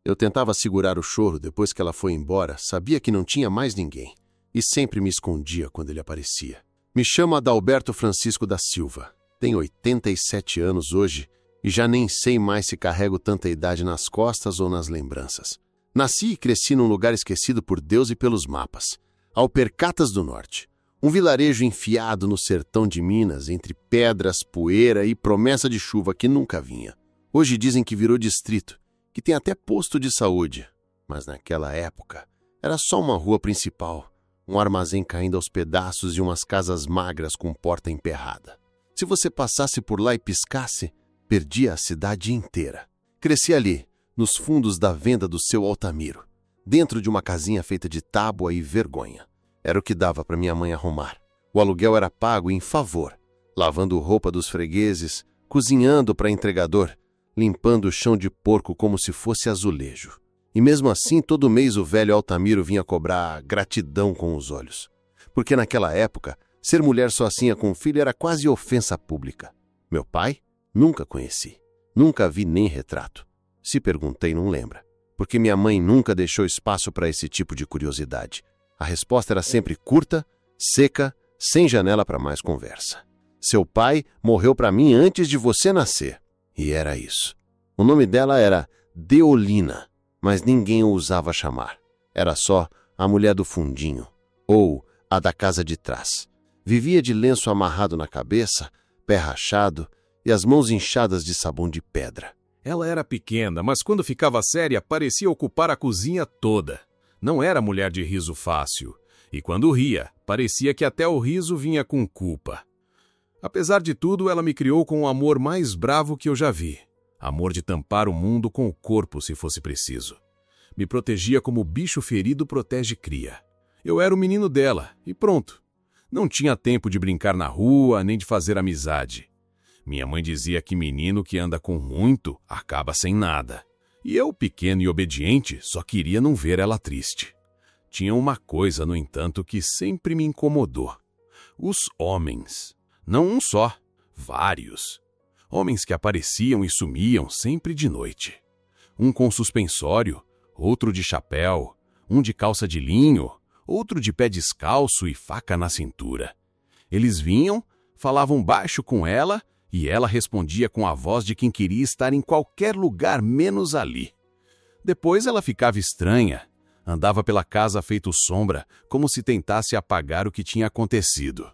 Eu tentava segurar o choro depois que ela foi embora, sabia que não tinha mais ninguém, e sempre me escondia quando ele aparecia. Me chamo Adalberto Francisco da Silva. Tenho 87 anos hoje e já nem sei mais se carrego tanta idade nas costas ou nas lembranças. Nasci e cresci num lugar esquecido por Deus e pelos mapas, Alpercatas do Norte, um vilarejo enfiado no sertão de Minas, entre pedras, poeira e promessa de chuva que nunca vinha. Hoje dizem que virou distrito, que tem até posto de saúde, mas naquela época era só uma rua principal, um armazém caindo aos pedaços e umas casas magras com porta emperrada. Se você passasse por lá e piscasse, perdia a cidade inteira. Cresci ali, nos fundos da venda do seu Altamiro, dentro de uma casinha feita de tábua e vergonha. Era o que dava para minha mãe arrumar. O aluguel era pago em favor, lavando roupa dos fregueses, cozinhando para entregador, limpando o chão de porco como se fosse azulejo. E mesmo assim, todo mês o velho Altamiro vinha cobrar gratidão com os olhos. Porque naquela época, ser mulher sozinha com um filho era quase ofensa pública. Meu pai? Nunca conheci. Nunca vi nem retrato. Se perguntei, não lembra. Porque minha mãe nunca deixou espaço para esse tipo de curiosidade. A resposta era sempre curta, seca, sem janela para mais conversa. Seu pai morreu para mim antes de você nascer. E era isso. O nome dela era Deolina, mas ninguém o ousava chamar. Era só a mulher do fundinho, ou a da casa de trás. Vivia de lenço amarrado na cabeça, pé rachado e as mãos inchadas de sabão de pedra. Ela era pequena, mas quando ficava séria, parecia ocupar a cozinha toda. Não era mulher de riso fácil, e quando ria, parecia que até o riso vinha com culpa. Apesar de tudo, ela me criou com o amor mais bravo que eu já vi. Amor de tampar o mundo com o corpo, se fosse preciso. Me protegia como bicho ferido protege cria. Eu era o menino dela, e pronto. Não tinha tempo de brincar na rua, nem de fazer amizade. Minha mãe dizia que menino que anda com muito acaba sem nada. E eu, pequeno e obediente, só queria não ver ela triste. Tinha uma coisa, no entanto, que sempre me incomodou. Os homens. Não um só, vários. Homens que apareciam e sumiam sempre de noite. Um com suspensório, outro de chapéu, um de calça de linho, outro de pé descalço e faca na cintura. Eles vinham, falavam baixo com ela e ela respondia com a voz de quem queria estar em qualquer lugar menos ali. Depois ela ficava estranha, andava pela casa feito sombra, como se tentasse apagar o que tinha acontecido.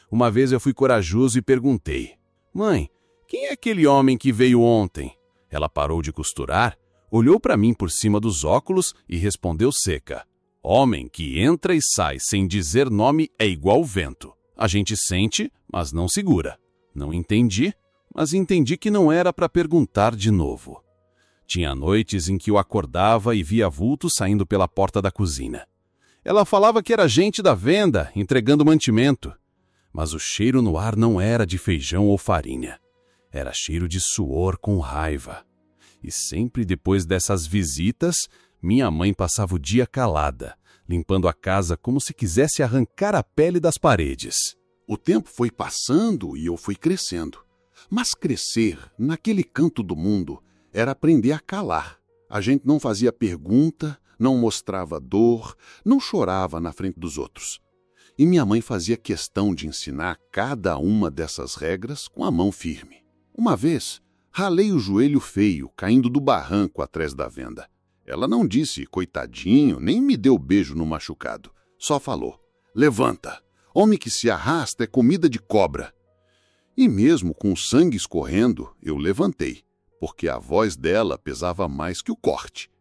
Uma vez eu fui corajoso e perguntei: "Mãe, quem é aquele homem que veio ontem?" Ela parou de costurar, olhou para mim por cima dos óculos e respondeu seca: "Homem que entra e sai sem dizer nome é igual vento. A gente sente, mas não segura." Não entendi, mas entendi que não era para perguntar de novo. Tinha noites em que eu acordava e via vultos saindo pela porta da cozinha. Ela falava que era gente da venda, entregando mantimento. Mas o cheiro no ar não era de feijão ou farinha. Era cheiro de suor com raiva. E sempre depois dessas visitas, minha mãe passava o dia calada, limpando a casa como se quisesse arrancar a pele das paredes. O tempo foi passando e eu fui crescendo. Mas crescer, naquele canto do mundo, era aprender a calar. A gente não fazia pergunta, não mostrava dor, não chorava na frente dos outros. E minha mãe fazia questão de ensinar cada uma dessas regras com a mão firme. Uma vez, ralei o joelho feio, caindo do barranco atrás da venda. Ela não disse coitadinho, nem me deu beijo no machucado. Só falou: "Levanta, homem que se arrasta é comida de cobra." E mesmo com o sangue escorrendo, eu levantei, porque a voz dela pesava mais que o corte.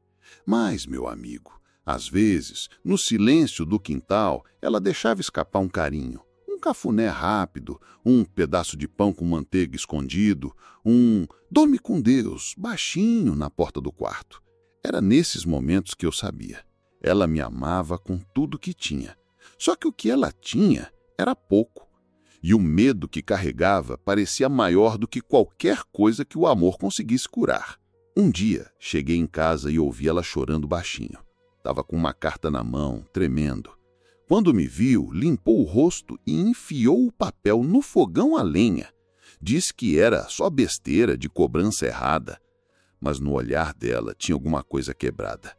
Mas, meu amigo, às vezes, no silêncio do quintal, ela deixava escapar um carinho, um cafuné rápido, um pedaço de pão com manteiga escondido, um "dorme com Deus" baixinho na porta do quarto. Era nesses momentos que eu sabia. Ela me amava com tudo que tinha. Só que o que ela tinha era pouco. E o medo que carregava parecia maior do que qualquer coisa que o amor conseguisse curar. Um dia, cheguei em casa e ouvi ela chorando baixinho. Estava com uma carta na mão, tremendo. Quando me viu, limpou o rosto e enfiou o papel no fogão a lenha. Disse que era só besteira de cobrança errada. mas no olhar dela tinha alguma coisa quebrada.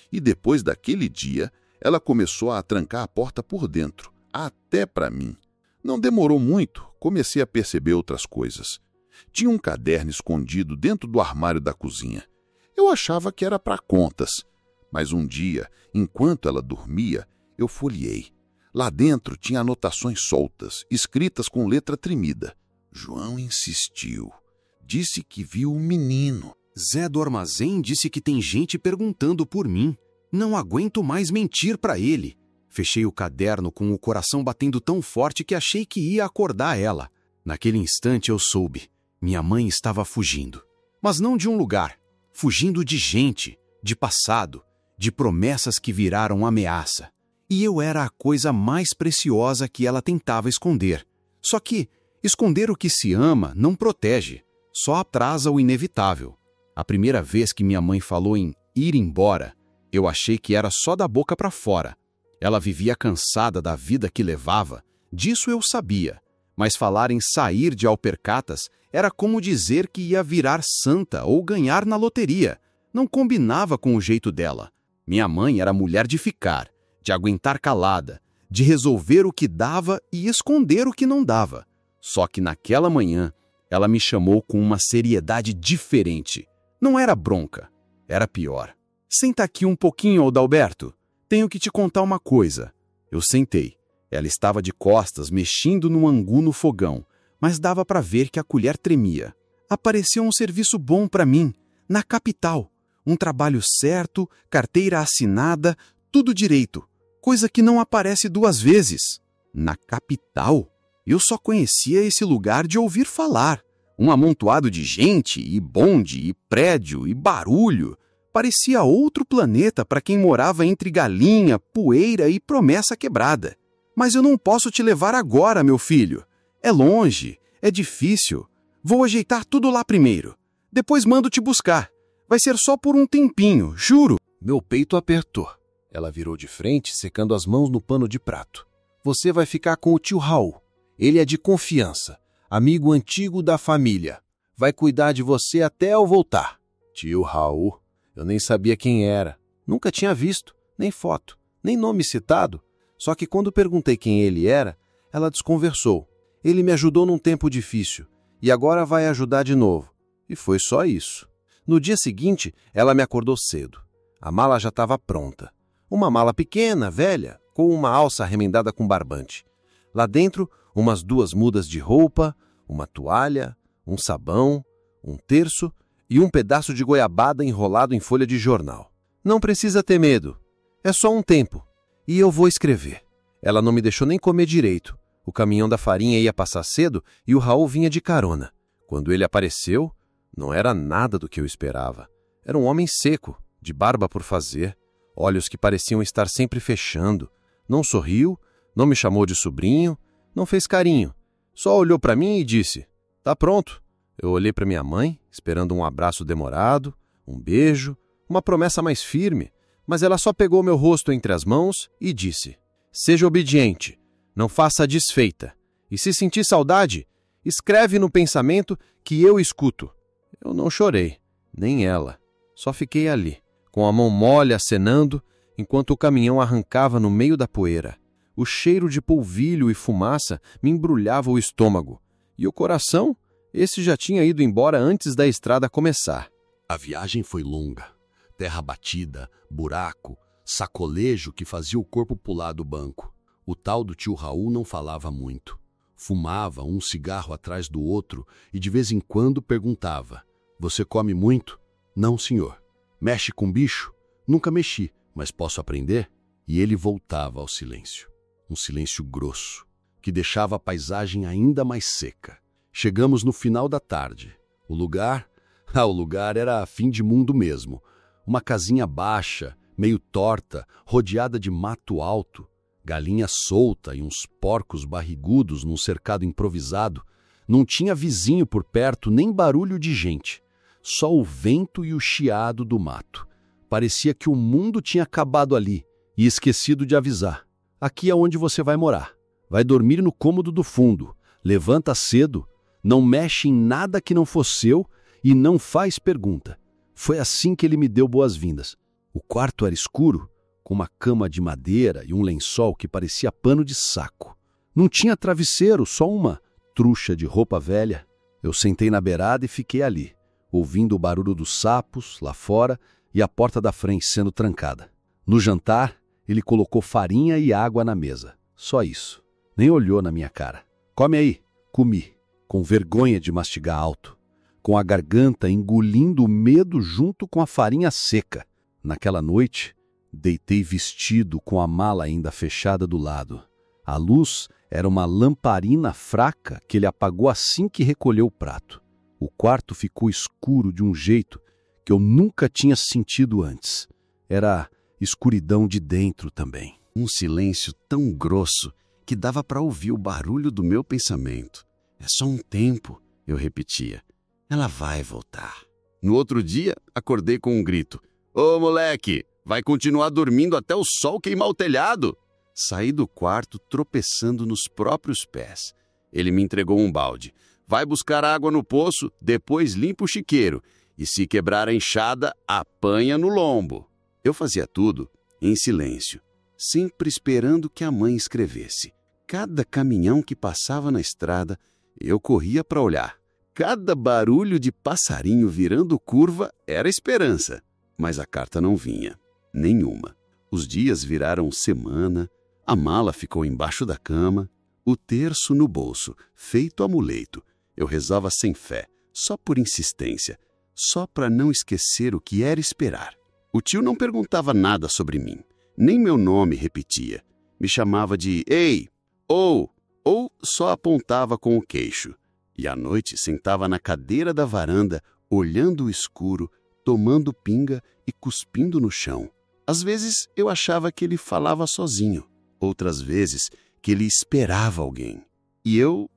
E depois daquele dia, ela começou a trancar a porta por dentro, até para mim. Não demorou muito, comecei a perceber outras coisas. Tinha um caderno escondido dentro do armário da cozinha. Eu achava que era para contas, mas um dia, enquanto ela dormia, eu folheei. Lá dentro tinha anotações soltas, escritas com letra tremida. João insistiu. Disse que viu um menino. Zé do armazém disse que tem gente perguntando por mim. Não aguento mais mentir para ele. Fechei o caderno com o coração batendo tão forte que achei que ia acordar ela. Naquele instante eu soube. Minha mãe estava fugindo. Mas não de um lugar. Fugindo de gente, de passado, de promessas que viraram ameaça. E eu era a coisa mais preciosa que ela tentava esconder. Só que esconder o que se ama não protege, só atrasa o inevitável. A primeira vez que minha mãe falou em ir embora, eu achei que era só da boca para fora. Ela vivia cansada da vida que levava, disso eu sabia. Mas falar em sair de Alpercatas era como dizer que ia virar santa ou ganhar na loteria. Não combinava com o jeito dela. Minha mãe era mulher de ficar, de aguentar calada, de resolver o que dava e esconder o que não dava. Só que naquela manhã, ela me chamou com uma seriedade diferente. Não era bronca, era pior. Senta aqui um pouquinho, Adalberto. Tenho que te contar uma coisa. Eu sentei. Ela estava de costas, mexendo no angu no fogão, mas dava para ver que a colher tremia. Apareceu um serviço bom para mim, na capital. Um trabalho certo, carteira assinada, tudo direito. Coisa que não aparece duas vezes. Na capital? Eu só conhecia esse lugar de ouvir falar. Um amontoado de gente, e bonde, e prédio, e barulho. Parecia outro planeta para quem morava entre galinha, poeira e promessa quebrada. Mas eu não posso te levar agora, meu filho. É longe, é difícil. Vou ajeitar tudo lá primeiro. Depois mando te buscar. Vai ser só por um tempinho, juro. Meu peito apertou. Ela virou de frente, secando as mãos no pano de prato. Você vai ficar com o tio Raul. Ele é de confiança, amigo antigo da família. Vai cuidar de você até eu voltar. Tio Raul? Eu nem sabia quem era. Nunca tinha visto, nem foto, nem nome citado. Só que quando perguntei quem ele era, ela desconversou. Ele me ajudou num tempo difícil e agora vai ajudar de novo. E foi só isso. No dia seguinte, ela me acordou cedo. A mala já estava pronta. Uma mala pequena, velha, com uma alça remendada com barbante. Lá dentro, umas 2 mudas de roupa, uma toalha, um sabão, um terço e um pedaço de goiabada enrolado em folha de jornal. Não precisa ter medo. É só um tempo. E eu vou escrever. Ela não me deixou nem comer direito. O caminhão da farinha ia passar cedo e o Raul vinha de carona. Quando ele apareceu, não era nada do que eu esperava. Era um homem seco, de barba por fazer, olhos que pareciam estar sempre fechando. Não sorriu, não me chamou de sobrinho, não fez carinho. Só olhou para mim e disse, tá pronto. Eu olhei para minha mãe, esperando um abraço demorado, um beijo, uma promessa mais firme, mas ela só pegou meu rosto entre as mãos e disse, seja obediente, não faça desfeita. E se sentir saudade, escreve no pensamento que eu escuto. Eu não chorei, nem ela. Só fiquei ali, com a mão mole acenando, enquanto o caminhão arrancava no meio da poeira. O cheiro de polvilho e fumaça me embrulhava o estômago. E o coração? Esse já tinha ido embora antes da estrada começar. A viagem foi longa. Terra batida, buraco, sacolejo que fazia o corpo pular do banco. O tal do tio Raul não falava muito. Fumava um cigarro atrás do outro e de vez em quando perguntava, você come muito? Não, senhor. Mexe com bicho? Nunca mexi, mas posso aprender? E ele voltava ao silêncio. Um silêncio grosso, que deixava a paisagem ainda mais seca. Chegamos no final da tarde. O lugar era fim de mundo mesmo. Uma casinha baixa, meio torta, rodeada de mato alto, galinha solta e uns porcos barrigudos num cercado improvisado. Não tinha vizinho por perto, nem barulho de gente. Só o vento e o chiado do mato. Parecia que o mundo tinha acabado ali e esquecido de avisar. Aqui é onde você vai morar. Vai dormir no cômodo do fundo. Levanta cedo, não mexe em nada que não for seu e não faz pergunta. Foi assim que ele me deu boas-vindas. O quarto era escuro, com uma cama de madeira e um lençol que parecia pano de saco. Não tinha travesseiro, só uma trucha de roupa velha. Eu sentei na beirada e fiquei ali, ouvindo o barulho dos sapos lá fora e a porta da frente sendo trancada. No jantar, ele colocou farinha e água na mesa. Só isso. Nem olhou na minha cara. Come aí. Comi, com vergonha de mastigar alto, com a garganta engolindo o medo junto com a farinha seca. Naquela noite, deitei vestido com a mala ainda fechada do lado. A luz era uma lamparina fraca que ele apagou assim que recolheu o prato. O quarto ficou escuro de um jeito que eu nunca tinha sentido antes. Era escuridão de dentro também. Um silêncio tão grosso que dava para ouvir o barulho do meu pensamento. É só um tempo, eu repetia. Ela vai voltar. No outro dia, acordei com um grito. Ô, moleque, vai continuar dormindo até o sol queimar o telhado? Saí do quarto tropeçando nos próprios pés. Ele me entregou um balde. Vai buscar água no poço, depois limpa o chiqueiro. E se quebrar a enxada, apanha no lombo. Eu fazia tudo em silêncio, sempre esperando que a mãe escrevesse. Cada caminhão que passava na estrada, eu corria para olhar. Cada barulho de passarinho virando curva era esperança. Mas a carta não vinha. Nenhuma. Os dias viraram semana, a mala ficou embaixo da cama, o terço no bolso, feito amuleto. Eu rezava sem fé, só por insistência, só para não esquecer o que era esperar. O tio não perguntava nada sobre mim, nem meu nome repetia. Me chamava de ei, ou só apontava com o queixo. E à noite sentava na cadeira da varanda, olhando o escuro, tomando pinga e cuspindo no chão. Às vezes eu achava que ele falava sozinho, outras vezes que ele esperava alguém. E eu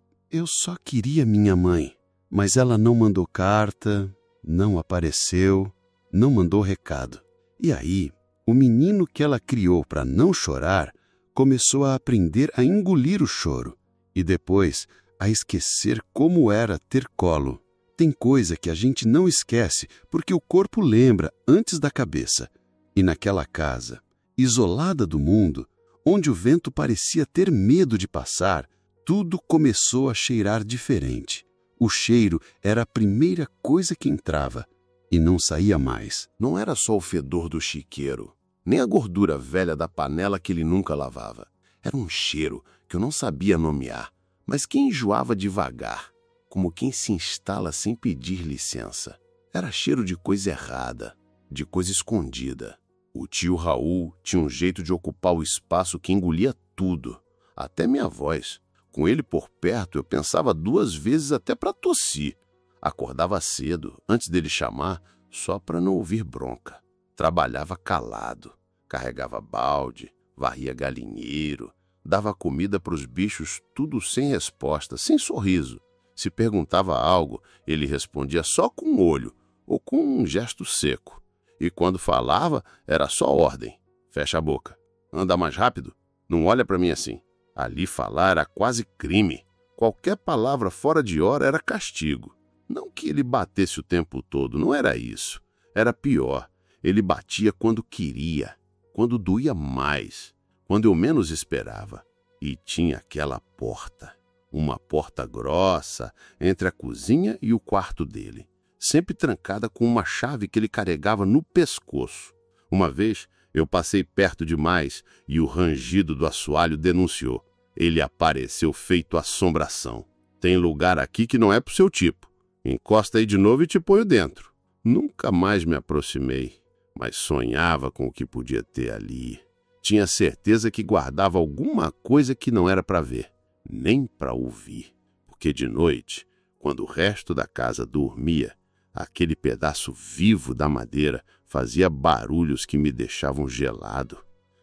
só queria minha mãe, mas ela não mandou carta, não apareceu, não mandou recado. E aí, o menino que ela criou para não chorar começou a aprender a engolir o choro e depois a esquecer como era ter colo. Tem coisa que a gente não esquece porque o corpo lembra antes da cabeça. E naquela casa, isolada do mundo, onde o vento parecia ter medo de passar, tudo começou a cheirar diferente. O cheiro era a primeira coisa que entrava e não saía mais. Não era só o fedor do chiqueiro, nem a gordura velha da panela que ele nunca lavava. Era um cheiro que eu não sabia nomear, mas que enjoava devagar, como quem se instala sem pedir licença. Era cheiro de coisa errada, de coisa escondida. O tio Raul tinha um jeito de ocupar o espaço que engolia tudo, até minha voz. Com ele por perto, eu pensava 2 vezes até para tossir. Acordava cedo, antes dele chamar, só para não ouvir bronca. Trabalhava calado, carregava balde, varria galinheiro, dava comida para os bichos, tudo sem resposta, sem sorriso. Se perguntava algo, ele respondia só com o olho ou com um gesto seco. E quando falava, era só ordem. Fecha a boca. Anda mais rápido. Não olha para mim assim. Ali falar era quase crime. Qualquer palavra fora de hora era castigo. Não que ele batesse o tempo todo, não era isso. Era pior. Ele batia quando queria, quando doía mais, quando eu menos esperava. E tinha aquela porta. Uma porta grossa entre a cozinha e o quarto dele, sempre trancada com uma chave que ele carregava no pescoço. Uma vez, eu passei perto demais e o rangido do assoalho denunciou. Ele apareceu feito assombração. Tem lugar aqui que não é pro seu tipo. Encosta aí de novo e te ponho dentro. Nunca mais me aproximei, mas sonhava com o que podia ter ali. Tinha certeza que guardava alguma coisa que não era para ver, nem para ouvir. Porque de noite, quando o resto da casa dormia, aquele pedaço vivo da madeira fazia barulhos que me deixavam gelado.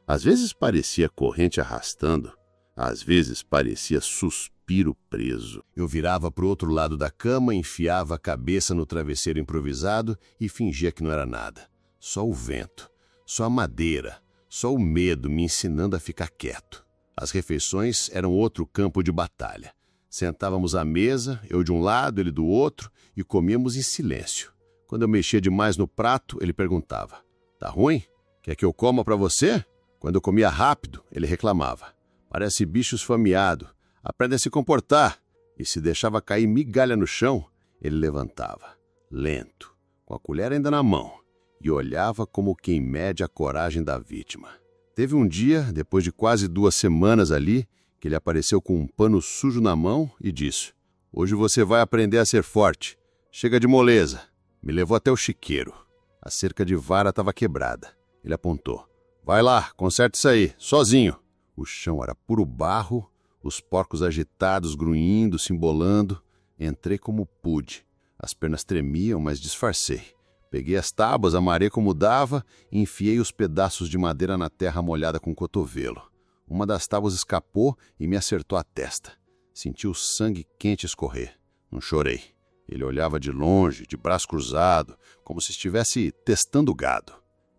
Às vezes parecia corrente arrastando, às vezes parecia suspiro preso. Eu virava para o outro lado da cama, enfiava a cabeça no travesseiro improvisado e fingia que não era nada. Só o vento, só a madeira, só o medo me ensinando a ficar quieto. As refeições eram outro campo de batalha. Sentávamos à mesa, eu de um lado, ele do outro, e comíamos em silêncio. Quando eu mexia demais no prato, ele perguntava: "Tá ruim? Quer que eu coma para você?" Quando eu comia rápido, ele reclamava: "Parece bicho esfomeado. Aprende a se comportar." E se deixava cair migalha no chão, ele levantava, lento, com a colher ainda na mão, e olhava como quem mede a coragem da vítima. Teve um dia, depois de quase 2 semanas ali, que ele apareceu com um pano sujo na mão e disse: "Hoje você vai aprender a ser forte. Chega de moleza." Me levou até o chiqueiro. A cerca de vara estava quebrada. Ele apontou: "Vai lá, conserta isso aí, sozinho." O chão era puro barro, os porcos agitados, grunhindo, se embolando. Entrei como pude. As pernas tremiam, mas disfarcei. Peguei as tábuas, amarrei como dava e enfiei os pedaços de madeira na terra molhada com o cotovelo. Uma das tábuas escapou e me acertou a testa. Senti o sangue quente escorrer. Não chorei. Ele olhava de longe, de braço cruzado, como se estivesse testando gado.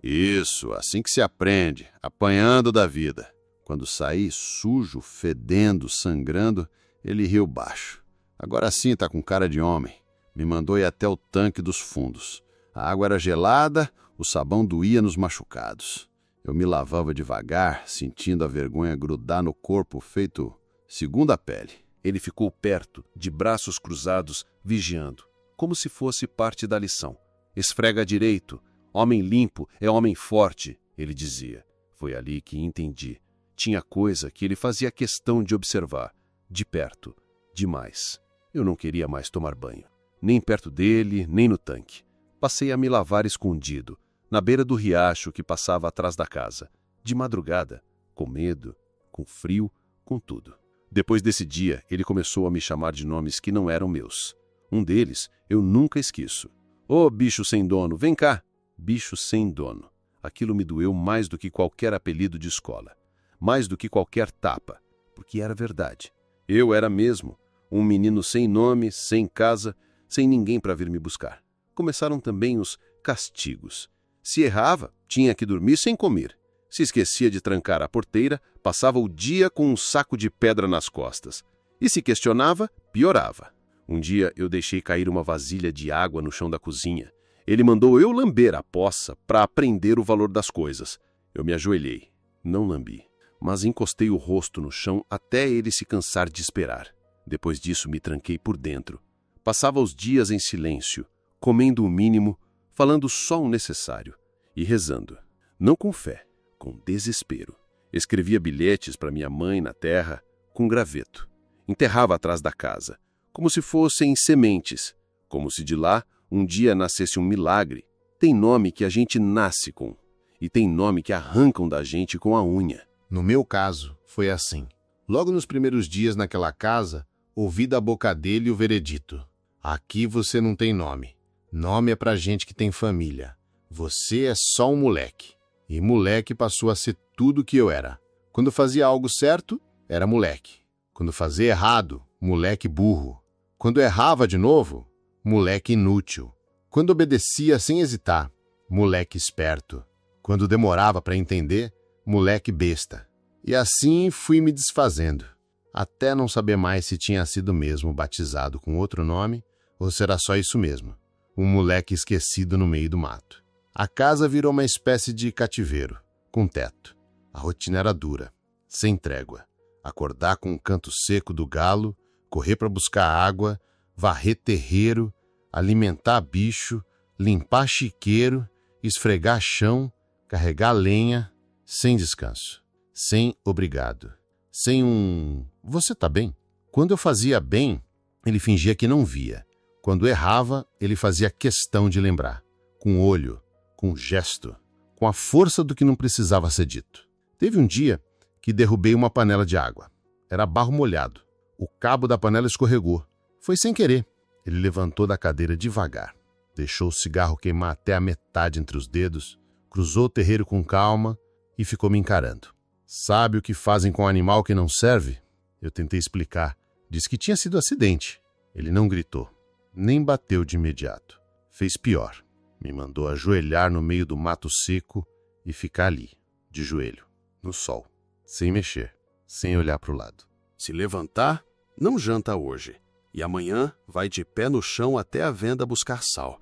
Isso, assim que se aprende, apanhando da vida. Quando saí, sujo, fedendo, sangrando, ele riu baixo. Agora sim tá com cara de homem. Me mandou ir até o tanque dos fundos. A água era gelada, o sabão doía nos machucados. Eu me lavava devagar, sentindo a vergonha grudar no corpo feito segunda pele. Ele ficou perto, de braços cruzados, vigiando, como se fosse parte da lição. "Esfrega direito. Homem limpo é homem forte", ele dizia. Foi ali que entendi. Tinha coisa que ele fazia questão de observar, de perto, demais. Eu não queria mais tomar banho, nem perto dele, nem no tanque. Passei a me lavar escondido, na beira do riacho que passava atrás da casa, de madrugada, com medo, com frio, com tudo. Depois desse dia, ele começou a me chamar de nomes que não eram meus. Um deles eu nunca esqueço. "Ô, bicho sem dono, vem cá!" Bicho sem dono. Aquilo me doeu mais do que qualquer apelido de escola. Mais do que qualquer tapa, porque era verdade. Eu era mesmo um menino sem nome, sem casa, sem ninguém para vir me buscar. Começaram também os castigos. Se errava, tinha que dormir sem comer. Se esquecia de trancar a porteira, passava o dia com um saco de pedra nas costas. E se questionava, piorava. Um dia eu deixei cair uma vasilha de água no chão da cozinha. Ele mandou eu lamber a poça para aprender o valor das coisas. Eu me ajoelhei. Não lambi, mas encostei o rosto no chão até ele se cansar de esperar. Depois disso me tranquei por dentro. Passava os dias em silêncio, comendo o mínimo, falando só o necessário e rezando. Não com fé, com desespero. Escrevia bilhetes para minha mãe na terra, com graveto. Enterrava atrás da casa, como se fossem sementes, como se de lá um dia nascesse um milagre. Tem nome que a gente nasce com, e tem nome que arrancam da gente com a unha. No meu caso, foi assim. Logo nos primeiros dias naquela casa, ouvi da boca dele o veredito: "Aqui você não tem nome. Nome é pra gente que tem família. Você é só um moleque." E moleque passou a ser tudo o que eu era. Quando fazia algo certo, era moleque. Quando fazia errado, moleque burro. Quando errava de novo, moleque inútil. Quando obedecia sem hesitar, moleque esperto. Quando demorava para entender, moleque besta. E assim fui me desfazendo, até não saber mais se tinha sido mesmo batizado com outro nome ou se era só isso mesmo, um moleque esquecido no meio do mato. A casa virou uma espécie de cativeiro, com teto. A rotina era dura, sem trégua. Acordar com um canto seco do galo, correr para buscar água, varrer terreiro, alimentar bicho, limpar chiqueiro, esfregar chão, carregar lenha, sem descanso, sem obrigado, sem um "você tá bem?". Quando eu fazia bem, ele fingia que não via. Quando errava, ele fazia questão de lembrar, com o olho, com o gesto, com a força do que não precisava ser dito. Teve um dia que derrubei uma panela de água. Era barro molhado. O cabo da panela escorregou. Foi sem querer. Ele levantou da cadeira devagar, deixou o cigarro queimar até a metade entre os dedos, cruzou o terreiro com calma e ficou me encarando. "Sabe o que fazem com um animal que não serve?" Eu tentei explicar. Disse que tinha sido acidente. Ele não gritou, nem bateu de imediato. Fez pior. Me mandou ajoelhar no meio do mato seco e ficar ali, de joelho, no sol, sem mexer, sem olhar para o lado. Se levantar, não janta hoje. E amanhã vai de pé no chão até a venda buscar sal,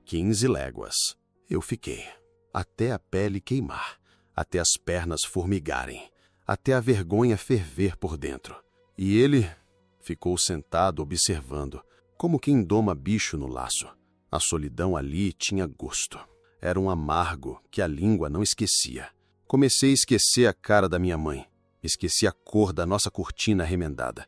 15 léguas. Eu fiquei, até a pele queimar, até as pernas formigarem, até a vergonha ferver por dentro. E ele ficou sentado observando, como quem doma bicho no laço. A solidão ali tinha gosto. Era um amargo que a língua não esquecia. Comecei a esquecer a cara da minha mãe. Esqueci a cor da nossa cortina remendada.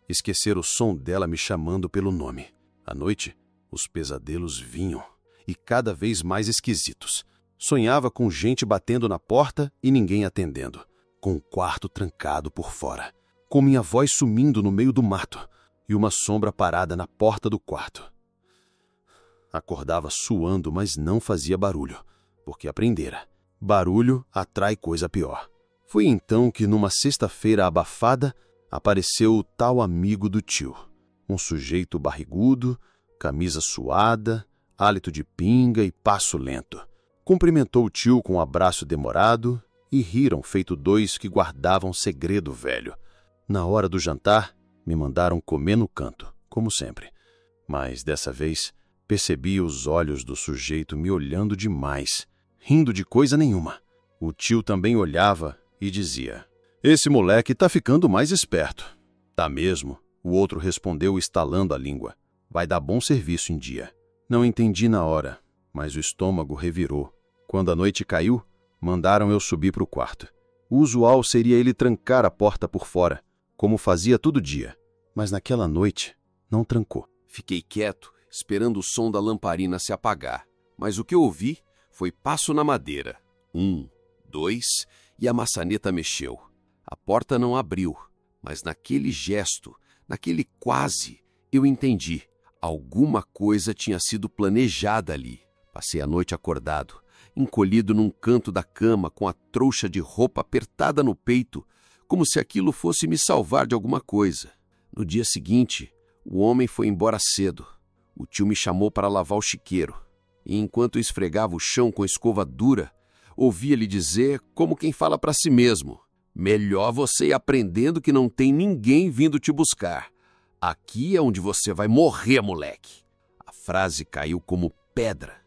Esquecer o som dela me chamando pelo nome. À noite, os pesadelos vinham, e cada vez mais esquisitos. Sonhava com gente batendo na porta e ninguém atendendo. Com o quarto trancado por fora. Com minha voz sumindo no meio do mato e uma sombra parada na porta do quarto. Acordava suando, mas não fazia barulho, porque aprendera. Barulho atrai coisa pior. Foi então que, numa sexta-feira abafada, apareceu o tal amigo do tio. Um sujeito barrigudo, camisa suada, hálito de pinga e passo lento. Cumprimentou o tio com um abraço demorado e riram feito dois que guardavam segredo velho. Na hora do jantar, me mandaram comer no canto, como sempre. Mas, dessa vez, percebi os olhos do sujeito me olhando demais, rindo de coisa nenhuma. O tio também olhava e dizia: "Esse moleque tá ficando mais esperto." "Tá mesmo," o outro respondeu estalando a língua. "Vai dar bom serviço em dia." Não entendi na hora, mas o estômago revirou. Quando a noite caiu, mandaram eu subir para o quarto. O usual seria ele trancar a porta por fora, como fazia todo dia. Mas naquela noite, não trancou. Fiquei quieto, esperando o som da lamparina se apagar. Mas o que eu ouvi foi passo na madeira. 1, 2, e a maçaneta mexeu. A porta não abriu, mas naquele gesto, naquele quase, eu entendi. Alguma coisa tinha sido planejada ali. Passei a noite acordado, encolhido num canto da cama com a trouxa de roupa apertada no peito, como se aquilo fosse me salvar de alguma coisa. No dia seguinte, o homem foi embora cedo. O tio me chamou para lavar o chiqueiro, e enquanto esfregava o chão com escova dura, ouvia-lhe dizer, como quem fala para si mesmo: "Melhor você ir aprendendo que não tem ninguém vindo te buscar. Aqui é onde você vai morrer, moleque." A frase caiu como pedra.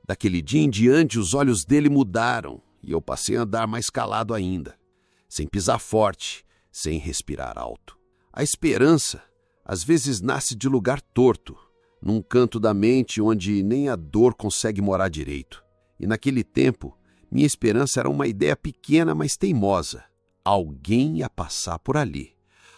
Daquele dia em diante, os olhos dele mudaram, e eu passei a andar mais calado ainda, sem pisar forte, sem respirar alto. A esperança, às vezes, nasce de lugar torto, num canto da mente onde nem a dor consegue morar direito. E naquele tempo, minha esperança era uma ideia pequena, mas teimosa. Alguém ia passar por ali.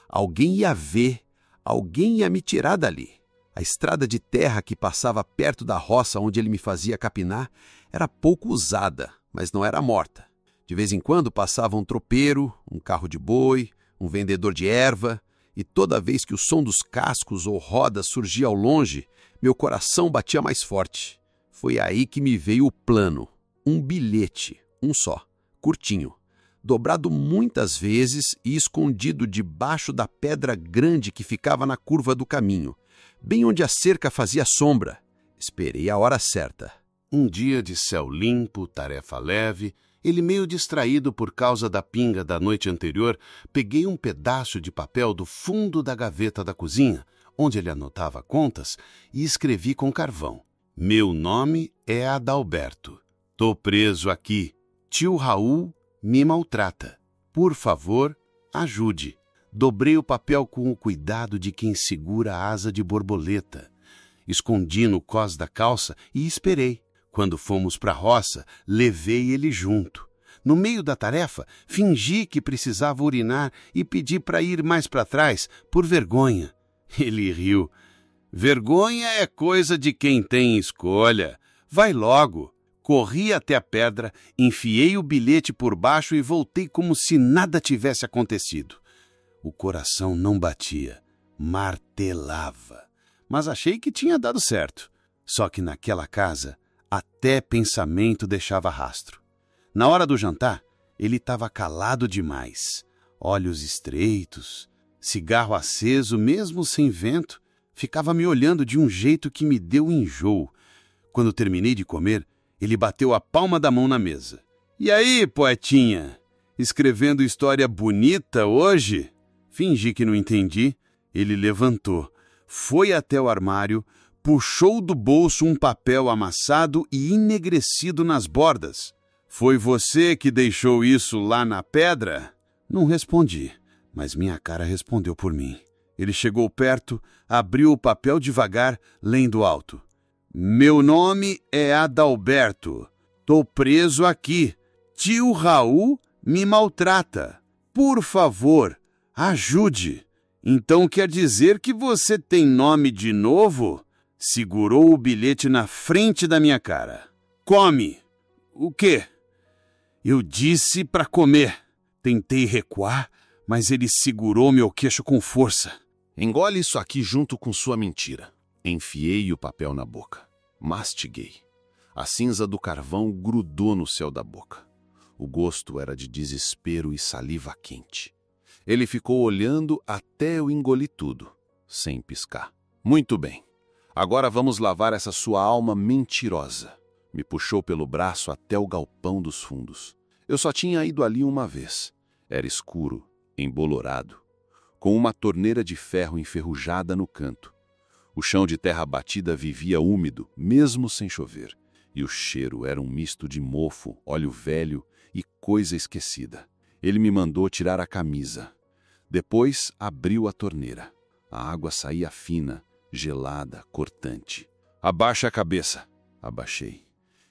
Alguém ia ver. Alguém ia me tirar dali. A estrada de terra que passava perto da roça onde ele me fazia capinar era pouco usada, mas não era morta. De vez em quando passava um tropeiro, um carro de boi, um vendedor de erva, e toda vez que o som dos cascos ou rodas surgia ao longe, meu coração batia mais forte. Foi aí que me veio o plano. Um bilhete, um só, curtinho, dobrado muitas vezes e escondido debaixo da pedra grande que ficava na curva do caminho, bem onde a cerca fazia sombra. Esperei a hora certa. Um dia de céu limpo, tarefa leve, ele meio distraído por causa da pinga da noite anterior, peguei um pedaço de papel do fundo da gaveta da cozinha, onde ele anotava contas, e escrevi com carvão: "Meu nome é Adalberto. Tô preso aqui. Tio Raul me maltrata. Por favor, ajude." Dobrei o papel com o cuidado de quem segura a asa de borboleta. Escondi no cós da calça e esperei. Quando fomos para a roça, levei ele junto. No meio da tarefa, fingi que precisava urinar e pedi para ir mais para trás, por vergonha. Ele riu. "Vergonha é coisa de quem tem escolha. Vai logo." Corri até a pedra, enfiei o bilhete por baixo e voltei como se nada tivesse acontecido. O coração não batia, martelava. Mas achei que tinha dado certo. Só que naquela casa, até pensamento deixava rastro. Na hora do jantar, ele estava calado demais. Olhos estreitos, cigarro aceso mesmo sem vento, ficava me olhando de um jeito que me deu enjoo. Quando terminei de comer, ele bateu a palma da mão na mesa. "E aí, poetinha? Escrevendo história bonita hoje?" Fingi que não entendi. Ele levantou, foi até o armário, puxou do bolso um papel amassado e enegrecido nas bordas. Foi você que deixou isso lá na pedra? Não respondi, mas minha cara respondeu por mim. Ele chegou perto, abriu o papel devagar, lendo alto. Meu nome é Adalberto. Tô preso aqui. Tio Raul me maltrata. Por favor, ajude. Então quer dizer que você tem nome de novo? Segurou o bilhete na frente da minha cara. Come. O quê? Eu disse para comer. Tentei recuar, mas ele segurou meu queixo com força. Engole isso aqui junto com sua mentira. Enfiei o papel na boca. Mastiguei. A cinza do carvão grudou no céu da boca. O gosto era de desespero e saliva quente. Ele ficou olhando até eu engolir tudo, sem piscar. Muito bem. Agora vamos lavar essa sua alma mentirosa. Me puxou pelo braço até o galpão dos fundos. Eu só tinha ido ali uma vez. Era escuro, embolorado, com uma torneira de ferro enferrujada no canto. O chão de terra batida vivia úmido, mesmo sem chover, e o cheiro era um misto de mofo, óleo velho e coisa esquecida. Ele me mandou tirar a camisa. Depois abriu a torneira. A água saía fina, gelada, cortante. Abaixa a cabeça. Abaixei.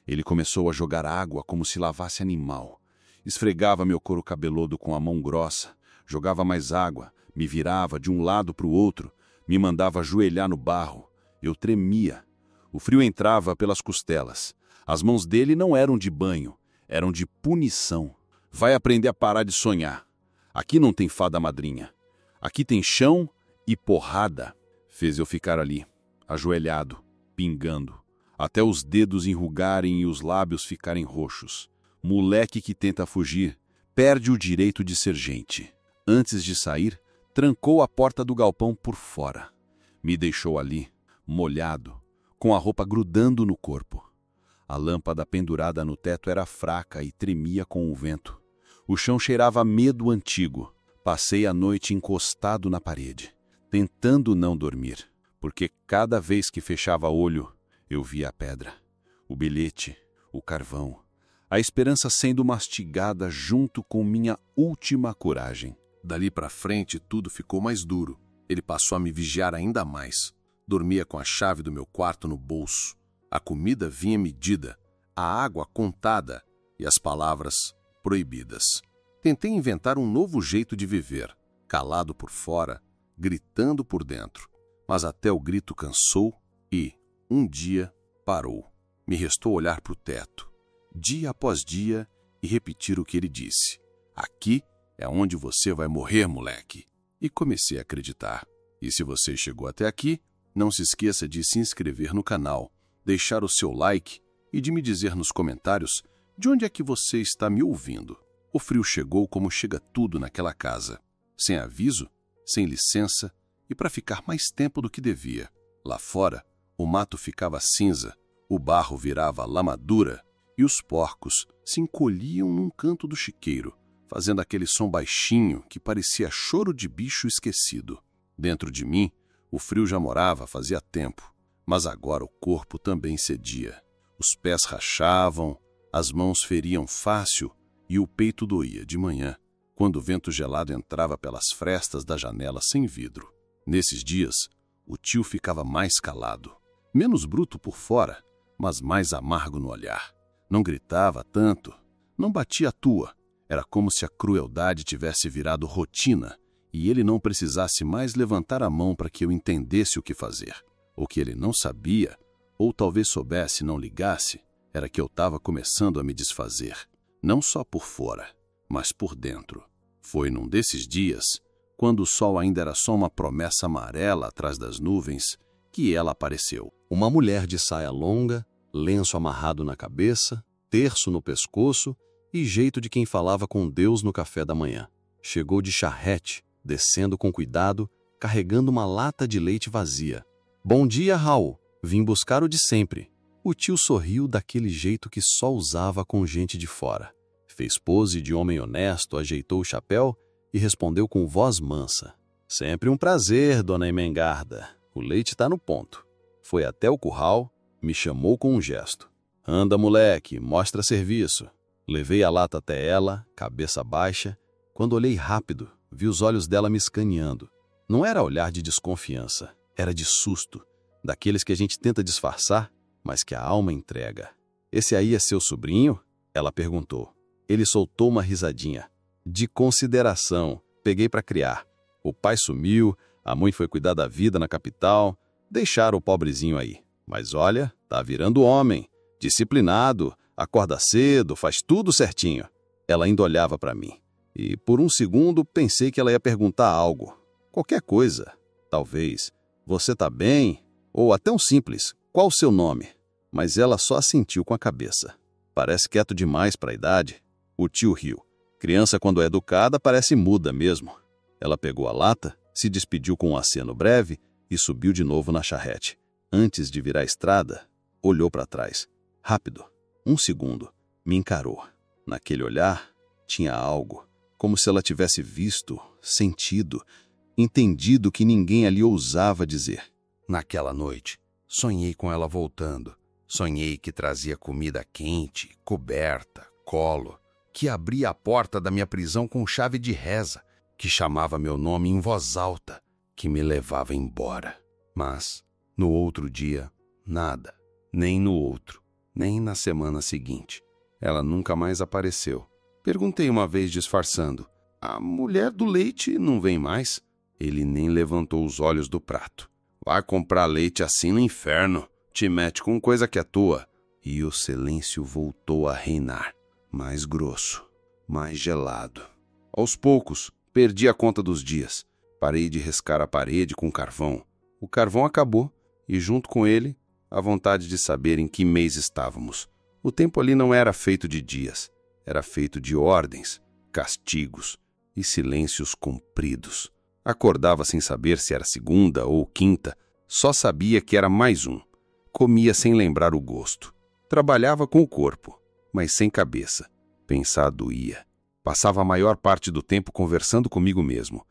Ele começou a jogar água como se lavasse animal. Esfregava meu couro cabeludo com a mão grossa, jogava mais água, me virava de um lado para o outro, me mandava ajoelhar no barro. Eu tremia. O frio entrava pelas costelas. As mãos dele não eram de banho, eram de punição. Vai aprender a parar de sonhar. Aqui não tem fada madrinha. Aqui tem chão e porrada. Fez eu ficar ali, ajoelhado, pingando, até os dedos enrugarem e os lábios ficarem roxos. Moleque que tenta fugir, perde o direito de ser gente. Antes de sair, trancou a porta do galpão por fora. Me deixou ali, molhado, com a roupa grudando no corpo. A lâmpada pendurada no teto era fraca e tremia com o vento. O chão cheirava a medo antigo. Passei a noite encostado na parede, tentando não dormir, porque cada vez que fechava olho, eu via a pedra, o bilhete, o carvão, a esperança sendo mastigada junto com minha última coragem. Dali para frente tudo ficou mais duro. Ele passou a me vigiar ainda mais. Dormia com a chave do meu quarto no bolso. A comida vinha medida, a água contada e as palavras proibidas. Tentei inventar um novo jeito de viver, calado por fora, gritando por dentro. Mas até o grito cansou e, um dia, parou. Me restou olhar para o teto, dia após dia, e repetir o que ele disse. Aqui é onde você vai morrer, moleque. E comecei a acreditar. E se você chegou até aqui, não se esqueça de se inscrever no canal, deixar o seu like e de me dizer nos comentários de onde é que você está me ouvindo. O frio chegou como chega tudo naquela casa. Sem aviso, sem licença e para ficar mais tempo do que devia. Lá fora, o mato ficava cinza, o barro virava lamadura e os porcos se encolhiam num canto do chiqueiro, fazendo aquele som baixinho que parecia choro de bicho esquecido. Dentro de mim, o frio já morava fazia tempo, mas agora o corpo também cedia. Os pés rachavam, as mãos feriam fácil e o peito doía de manhã, quando o vento gelado entrava pelas frestas da janela sem vidro. Nesses dias, o tio ficava mais calado, menos bruto por fora, mas mais amargo no olhar. Não gritava tanto, não batia à tua. Era como se a crueldade tivesse virado rotina e ele não precisasse mais levantar a mão para que eu entendesse o que fazer. O que ele não sabia, ou talvez soubesse e não ligasse, era que eu estava começando a me desfazer. Não só por fora, mas por dentro. Foi num desses dias, quando o sol ainda era só uma promessa amarela atrás das nuvens, que ela apareceu. Uma mulher de saia longa, lenço amarrado na cabeça, terço no pescoço e jeito de quem falava com Deus no café da manhã. Chegou de charrete, descendo com cuidado, carregando uma lata de leite vazia. Bom dia, Raul. Vim buscar o de sempre. O tio sorriu daquele jeito que só usava com gente de fora. Fez pose de homem honesto, ajeitou o chapéu e respondeu com voz mansa. Sempre um prazer, dona Emengarda. O leite está no ponto. Foi até o curral, me chamou com um gesto. Anda, moleque, mostra serviço. Levei a lata até ela, cabeça baixa. Quando olhei rápido, vi os olhos dela me escaneando. Não era olhar de desconfiança, era de susto, daqueles que a gente tenta disfarçar, mas que a alma entrega. Esse aí é seu sobrinho? Ela perguntou. Ele soltou uma risadinha. De consideração, peguei para criar. O pai sumiu, a mãe foi cuidar da vida na capital, deixaram o pobrezinho aí. Mas olha, tá virando homem, disciplinado, acorda cedo, faz tudo certinho. Ela ainda olhava para mim. E por um segundo pensei que ela ia perguntar algo. Qualquer coisa. Talvez. Você tá bem? Ou até um simples. Qual o seu nome? Mas ela só assentiu com a cabeça. Parece quieto demais para a idade. O tio riu. Criança, quando é educada, parece muda mesmo. Ela pegou a lata, se despediu com um aceno breve e subiu de novo na charrete. Antes de virar a estrada, olhou para trás. Rápido. Um segundo. Me encarou. Naquele olhar, tinha algo. Como se ela tivesse visto, sentido, entendido que ninguém ali ousava dizer. Naquela noite, sonhei com ela voltando. Sonhei que trazia comida quente, coberta, colo, que abria a porta da minha prisão com chave de reza, que chamava meu nome em voz alta, que me levava embora. Mas, no outro dia, nada. Nem no outro, nem na semana seguinte. Ela nunca mais apareceu. Perguntei uma vez disfarçando. A mulher do leite não vem mais? Ele nem levantou os olhos do prato. Vai comprar leite assim no inferno. Te mete com coisa que é tua. E o silêncio voltou a reinar. Mais grosso, mais gelado. Aos poucos, perdi a conta dos dias. Parei de riscar a parede com carvão. O carvão acabou e, junto com ele, a vontade de saber em que mês estávamos. O tempo ali não era feito de dias. Era feito de ordens, castigos e silêncios compridos. Acordava sem saber se era segunda ou quinta. Só sabia que era mais um. Comia sem lembrar o gosto. Trabalhava com o corpo, mas sem cabeça. Pensar doía. Passava a maior parte do tempo conversando comigo mesmo.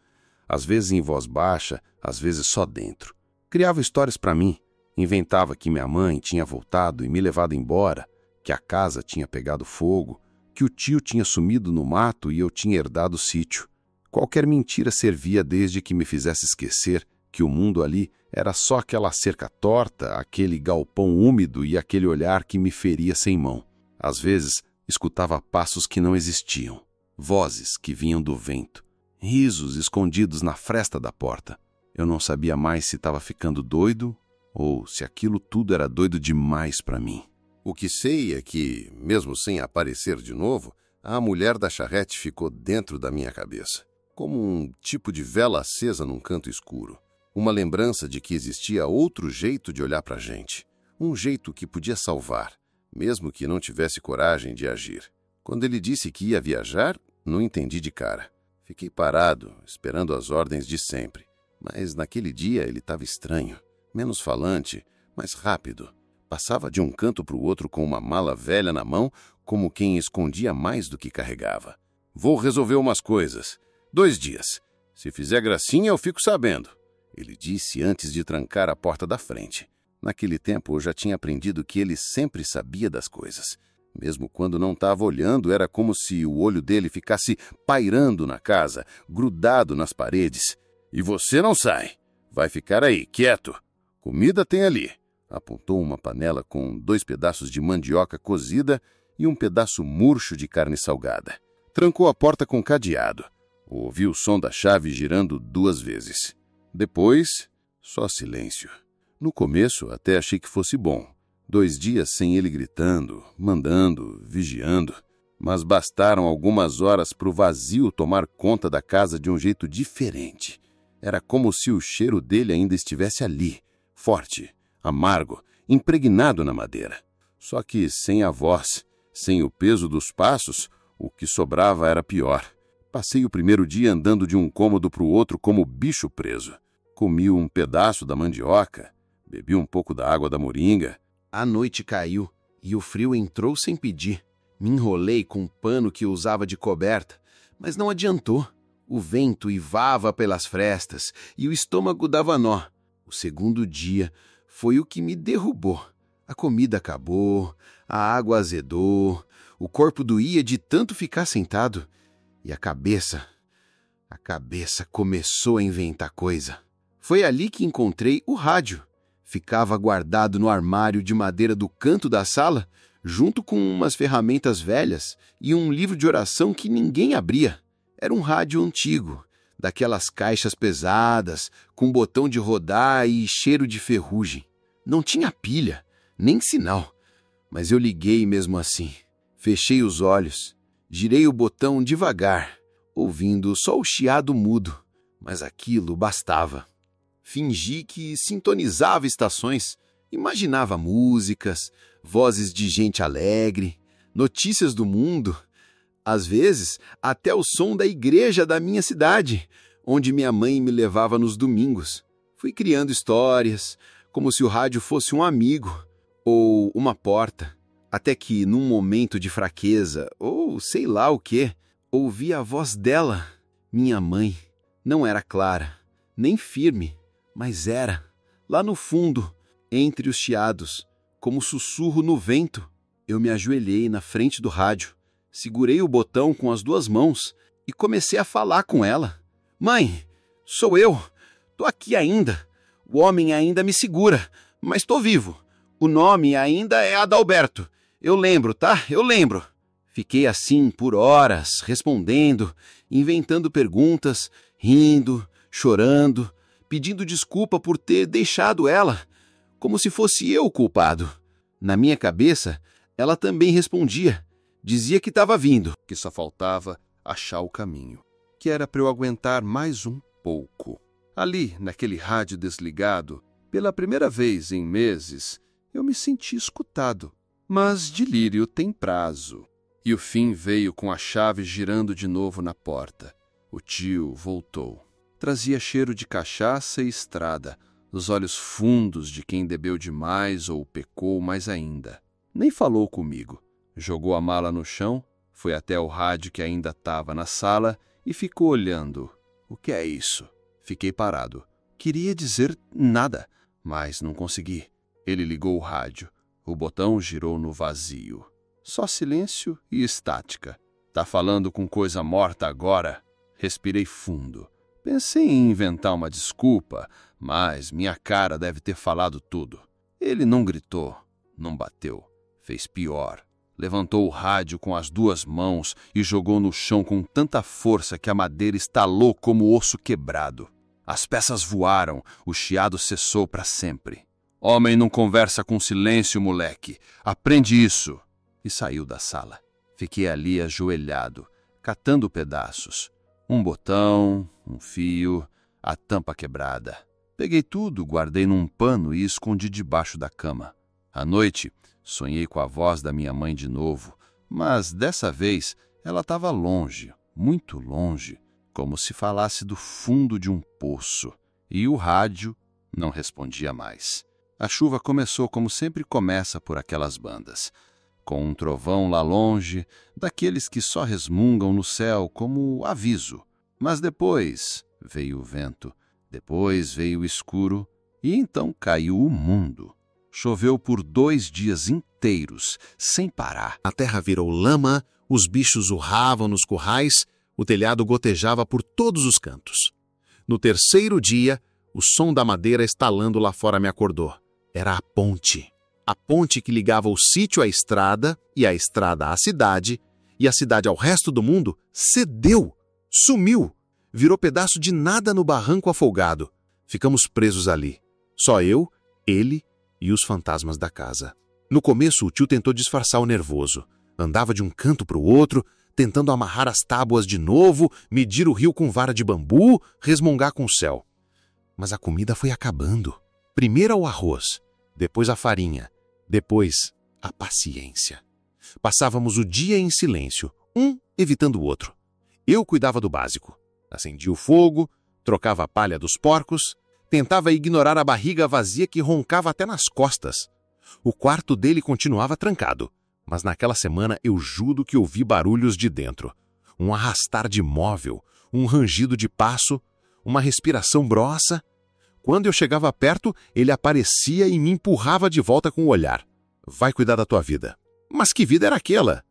Às vezes em voz baixa, às vezes só dentro. Criava histórias para mim. Inventava que minha mãe tinha voltado e me levado embora, que a casa tinha pegado fogo, que o tio tinha sumido no mato e eu tinha herdado o sítio. Qualquer mentira servia desde que me fizesse esquecer que o mundo ali era só aquela cerca torta, aquele galpão úmido e aquele olhar que me feria sem mão. Às vezes, escutava passos que não existiam, vozes que vinham do vento, risos escondidos na fresta da porta. Eu não sabia mais se estava ficando doido ou se aquilo tudo era doido demais para mim. O que sei é que, mesmo sem aparecer de novo, a mulher da charrete ficou dentro da minha cabeça, como um tipo de vela acesa num canto escuro. Uma lembrança de que existia outro jeito de olhar para a gente, um jeito que podia salvar, mesmo que não tivesse coragem de agir. Quando ele disse que ia viajar, não entendi de cara. Fiquei parado, esperando as ordens de sempre. Mas naquele dia ele estava estranho, menos falante, mais rápido. Passava de um canto para o outro com uma mala velha na mão, como quem escondia mais do que carregava. Vou resolver umas coisas. 2 dias. Se fizer gracinha, eu fico sabendo. Ele disse antes de trancar a porta da frente. Naquele tempo eu já tinha aprendido que ele sempre sabia das coisas. Mesmo quando não estava olhando, era como se o olho dele ficasse pairando na casa, grudado nas paredes. E você não sai. Vai ficar aí, quieto. Comida tem ali. Apontou uma panela com 2 pedaços de mandioca cozida e um pedaço murcho de carne salgada. Trancou a porta com cadeado. Ouvi o som da chave girando 2 vezes. Depois, só silêncio. No começo, até achei que fosse bom. 2 dias sem ele gritando, mandando, vigiando. Mas bastaram algumas horas para o vazio tomar conta da casa de um jeito diferente. Era como se o cheiro dele ainda estivesse ali, forte, amargo, impregnado na madeira. Só que sem a voz, sem o peso dos passos, o que sobrava era pior. Passei o primeiro dia andando de um cômodo para o outro como bicho preso. Comi um pedaço da mandioca, bebi um pouco da água da moringa. A noite caiu e o frio entrou sem pedir. Me enrolei com um pano que usava de coberta, mas não adiantou. O vento uivava pelas frestas e o estômago dava nó. O segundo dia foi o que me derrubou. A comida acabou, a água azedou, o corpo doía de tanto ficar sentado e a cabeça começou a inventar coisa. Foi ali que encontrei o rádio. Ficava guardado no armário de madeira do canto da sala, junto com umas ferramentas velhas e um livro de oração que ninguém abria. Era um rádio antigo, daquelas caixas pesadas, com botão de rodar e cheiro de ferrugem. Não tinha pilha, nem sinal, mas eu liguei mesmo assim. Fechei os olhos, girei o botão devagar, ouvindo só o chiado mudo, mas aquilo bastava. Fingi que sintonizava estações, imaginava músicas, vozes de gente alegre, notícias do mundo, às vezes até o som da igreja da minha cidade, onde minha mãe me levava nos domingos. Fui criando histórias, como se o rádio fosse um amigo ou uma porta, até que, num momento de fraqueza, ou sei lá o quê, ouvi a voz dela, minha mãe. Não era clara, nem firme, mas era, lá no fundo, entre os chiados, como sussurro no vento. Eu me ajoelhei na frente do rádio, segurei o botão com as 2 mãos e comecei a falar com ela. Mãe, sou eu, tô aqui ainda. O homem ainda me segura, mas tô vivo. O nome ainda é Adalberto. Eu lembro, tá? Eu lembro. Fiquei assim por horas, respondendo, inventando perguntas, rindo, chorando, pedindo desculpa por ter deixado ela, como se fosse eu o culpado. Na minha cabeça, ela também respondia. Dizia que estava vindo, que só faltava achar o caminho, que era para eu aguentar mais um pouco. Ali, naquele rádio desligado, pela primeira vez em meses, eu me senti escutado. Mas delírio tem prazo. E o fim veio com a chave girando de novo na porta. O tio voltou. Trazia cheiro de cachaça e estrada, os olhos fundos de quem bebeu demais ou pecou mais ainda. Nem falou comigo. Jogou a mala no chão, foi até o rádio que ainda estava na sala e ficou olhando. O que é isso? Fiquei parado. Queria dizer nada, mas não consegui. Ele ligou o rádio. O botão girou no vazio. Só silêncio e estática. Tá falando com coisa morta agora? Respirei fundo. Pensei em inventar uma desculpa, mas minha cara deve ter falado tudo. Ele não gritou, não bateu. Fez pior. Levantou o rádio com as 2 mãos e jogou no chão com tanta força que a madeira estalou como osso quebrado. As peças voaram, o chiado cessou para sempre. Homem não conversa com silêncio, moleque. Aprende isso. E saiu da sala. Fiquei ali ajoelhado, catando pedaços. Um botão, um fio, a tampa quebrada. Peguei tudo, guardei num pano e escondi debaixo da cama. À noite, sonhei com a voz da minha mãe de novo, mas dessa vez ela estava longe, muito longe, como se falasse do fundo de um poço. E o rádio não respondia mais. A chuva começou como sempre começa por aquelas bandas, com um trovão lá longe, daqueles que só resmungam no céu como aviso. Mas depois veio o vento, depois veio o escuro e então caiu o mundo. Choveu por 2 dias inteiros, sem parar. A terra virou lama, os bichos urravam nos currais, o telhado gotejava por todos os cantos. No 3º dia, o som da madeira estalando lá fora me acordou. Era a ponte. A ponte que ligava o sítio à estrada e a estrada à cidade, e a cidade ao resto do mundo, cedeu, sumiu, virou pedaço de nada no barranco afogado. Ficamos presos ali. Só eu, ele e os fantasmas da casa. No começo, o tio tentou disfarçar o nervoso. Andava de um canto para o outro, tentando amarrar as tábuas de novo, medir o rio com vara de bambu, resmungar com o céu. Mas a comida foi acabando. Primeiro o arroz, depois a farinha, depois a paciência. Passávamos o dia em silêncio, um evitando o outro. Eu cuidava do básico. Acendia o fogo, trocava a palha dos porcos, tentava ignorar a barriga vazia que roncava até nas costas. O quarto dele continuava trancado, mas naquela semana eu juro que ouvi barulhos de dentro. Um arrastar de móvel, um rangido de passo, uma respiração grossa. Quando eu chegava perto, ele aparecia e me empurrava de volta com o olhar. Vai cuidar da tua vida. Mas que vida era aquela?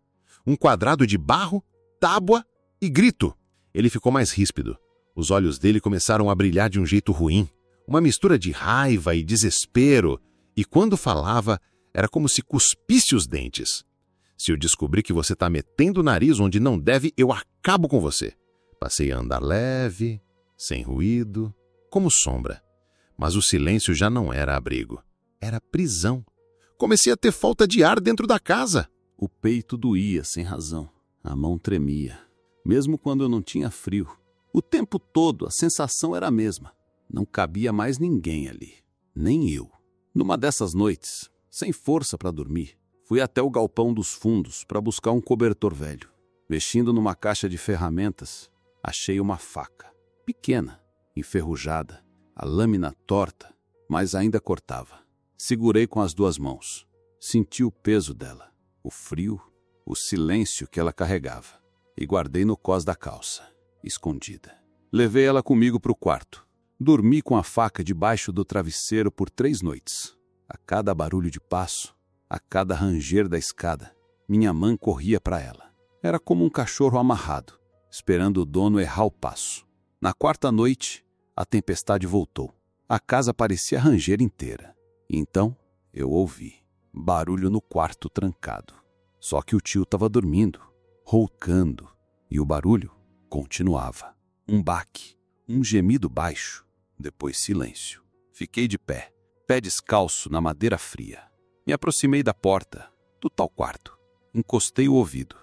Um quadrado de barro, tábua e grito. Ele ficou mais ríspido. Os olhos dele começaram a brilhar de um jeito ruim. Uma mistura de raiva e desespero. E quando falava, era como se cuspisse os dentes. Se eu descobrir que você está metendo o nariz onde não deve, eu acabo com você. Passei a andar leve, sem ruído, como sombra. Mas o silêncio já não era abrigo. Era prisão. Comecei a ter falta de ar dentro da casa. O peito doía sem razão. A mão tremia. Mesmo quando eu não tinha frio. O tempo todo a sensação era a mesma. Não cabia mais ninguém ali. Nem eu. Numa dessas noites, sem força para dormir, fui até o galpão dos fundos para buscar um cobertor velho. Mexendo numa caixa de ferramentas, achei uma faca. Pequena, enferrujada, a lâmina torta, mas ainda cortava. Segurei com as 2 mãos. Senti o peso dela, o frio, o silêncio que ela carregava. E guardei no cós da calça, escondida. Levei ela comigo para o quarto. Dormi com a faca debaixo do travesseiro por 3 noites. A cada barulho de passo, a cada ranger da escada, minha mãe corria para ela. Era como um cachorro amarrado, esperando o dono errar o passo. Na 4ª noite, a tempestade voltou. A casa parecia ranger inteira. Então, eu ouvi barulho no quarto trancado. Só que o tio estava dormindo, roncando, e o barulho continuava. Um baque, um gemido baixo, depois silêncio. Fiquei de pé descalço na madeira fria. Me aproximei da porta, do tal quarto. Encostei o ouvido.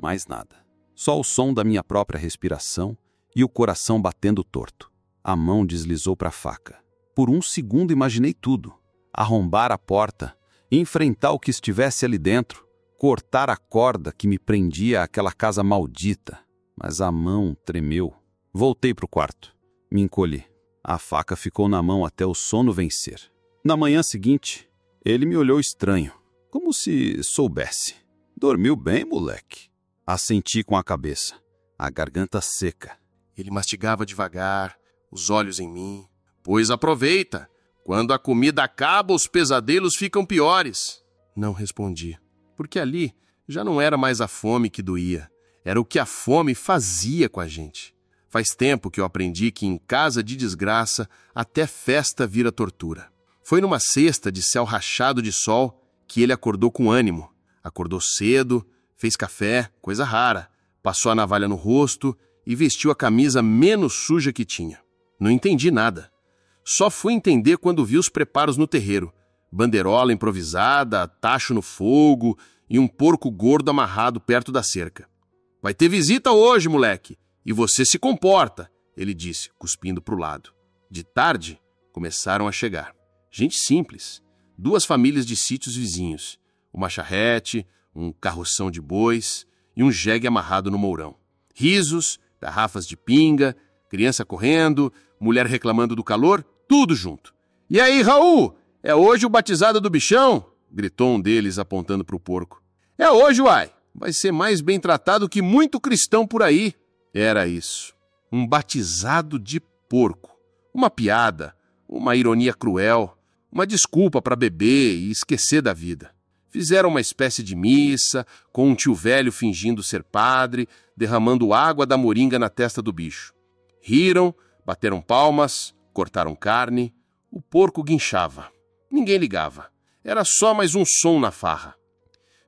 Mais nada. Só o som da minha própria respiração e o coração batendo torto. A mão deslizou para a faca. Por um segundo imaginei tudo. Arrombar a porta, enfrentar o que estivesse ali dentro, cortar a corda que me prendia àquela casa maldita. Mas a mão tremeu. Voltei para o quarto. Me encolhi. A faca ficou na mão até o sono vencer. Na manhã seguinte, ele me olhou estranho, como se soubesse. Dormiu bem, moleque? Assenti com a cabeça, a garganta seca. Ele mastigava devagar, os olhos em mim. Pois aproveita. Quando a comida acaba, os pesadelos ficam piores. Não respondi, porque ali já não era mais a fome que doía. Era o que a fome fazia com a gente. Faz tempo que eu aprendi que em casa de desgraça, até festa vira tortura. Foi numa sexta de céu rachado de sol que ele acordou com ânimo. Acordou cedo, fez café, coisa rara, passou a navalha no rosto e vestiu a camisa menos suja que tinha. Não entendi nada. Só fui entender quando vi os preparos no terreiro. Bandeirola improvisada, tacho no fogo e um porco gordo amarrado perto da cerca. Vai ter visita hoje, moleque, e você se comporta, ele disse, cuspindo para o lado. De tarde, começaram a chegar. Gente simples, 2 famílias de sítios vizinhos, uma charrete, um carroção de bois e um jegue amarrado no mourão. Risos, garrafas de pinga, criança correndo, mulher reclamando do calor, tudo junto. E aí, Raul, é hoje o batizado do bichão? Gritou um deles apontando para o porco. É hoje, uai. Vai ser mais bem tratado que muito cristão por aí. Era isso. Um batizado de porco. Uma piada, uma ironia cruel, uma desculpa para beber e esquecer da vida. Fizeram uma espécie de missa, com um tio velho fingindo ser padre, derramando água da moringa na testa do bicho. Riram, bateram palmas, cortaram carne. O porco guinchava. Ninguém ligava. Era só mais um som na farra.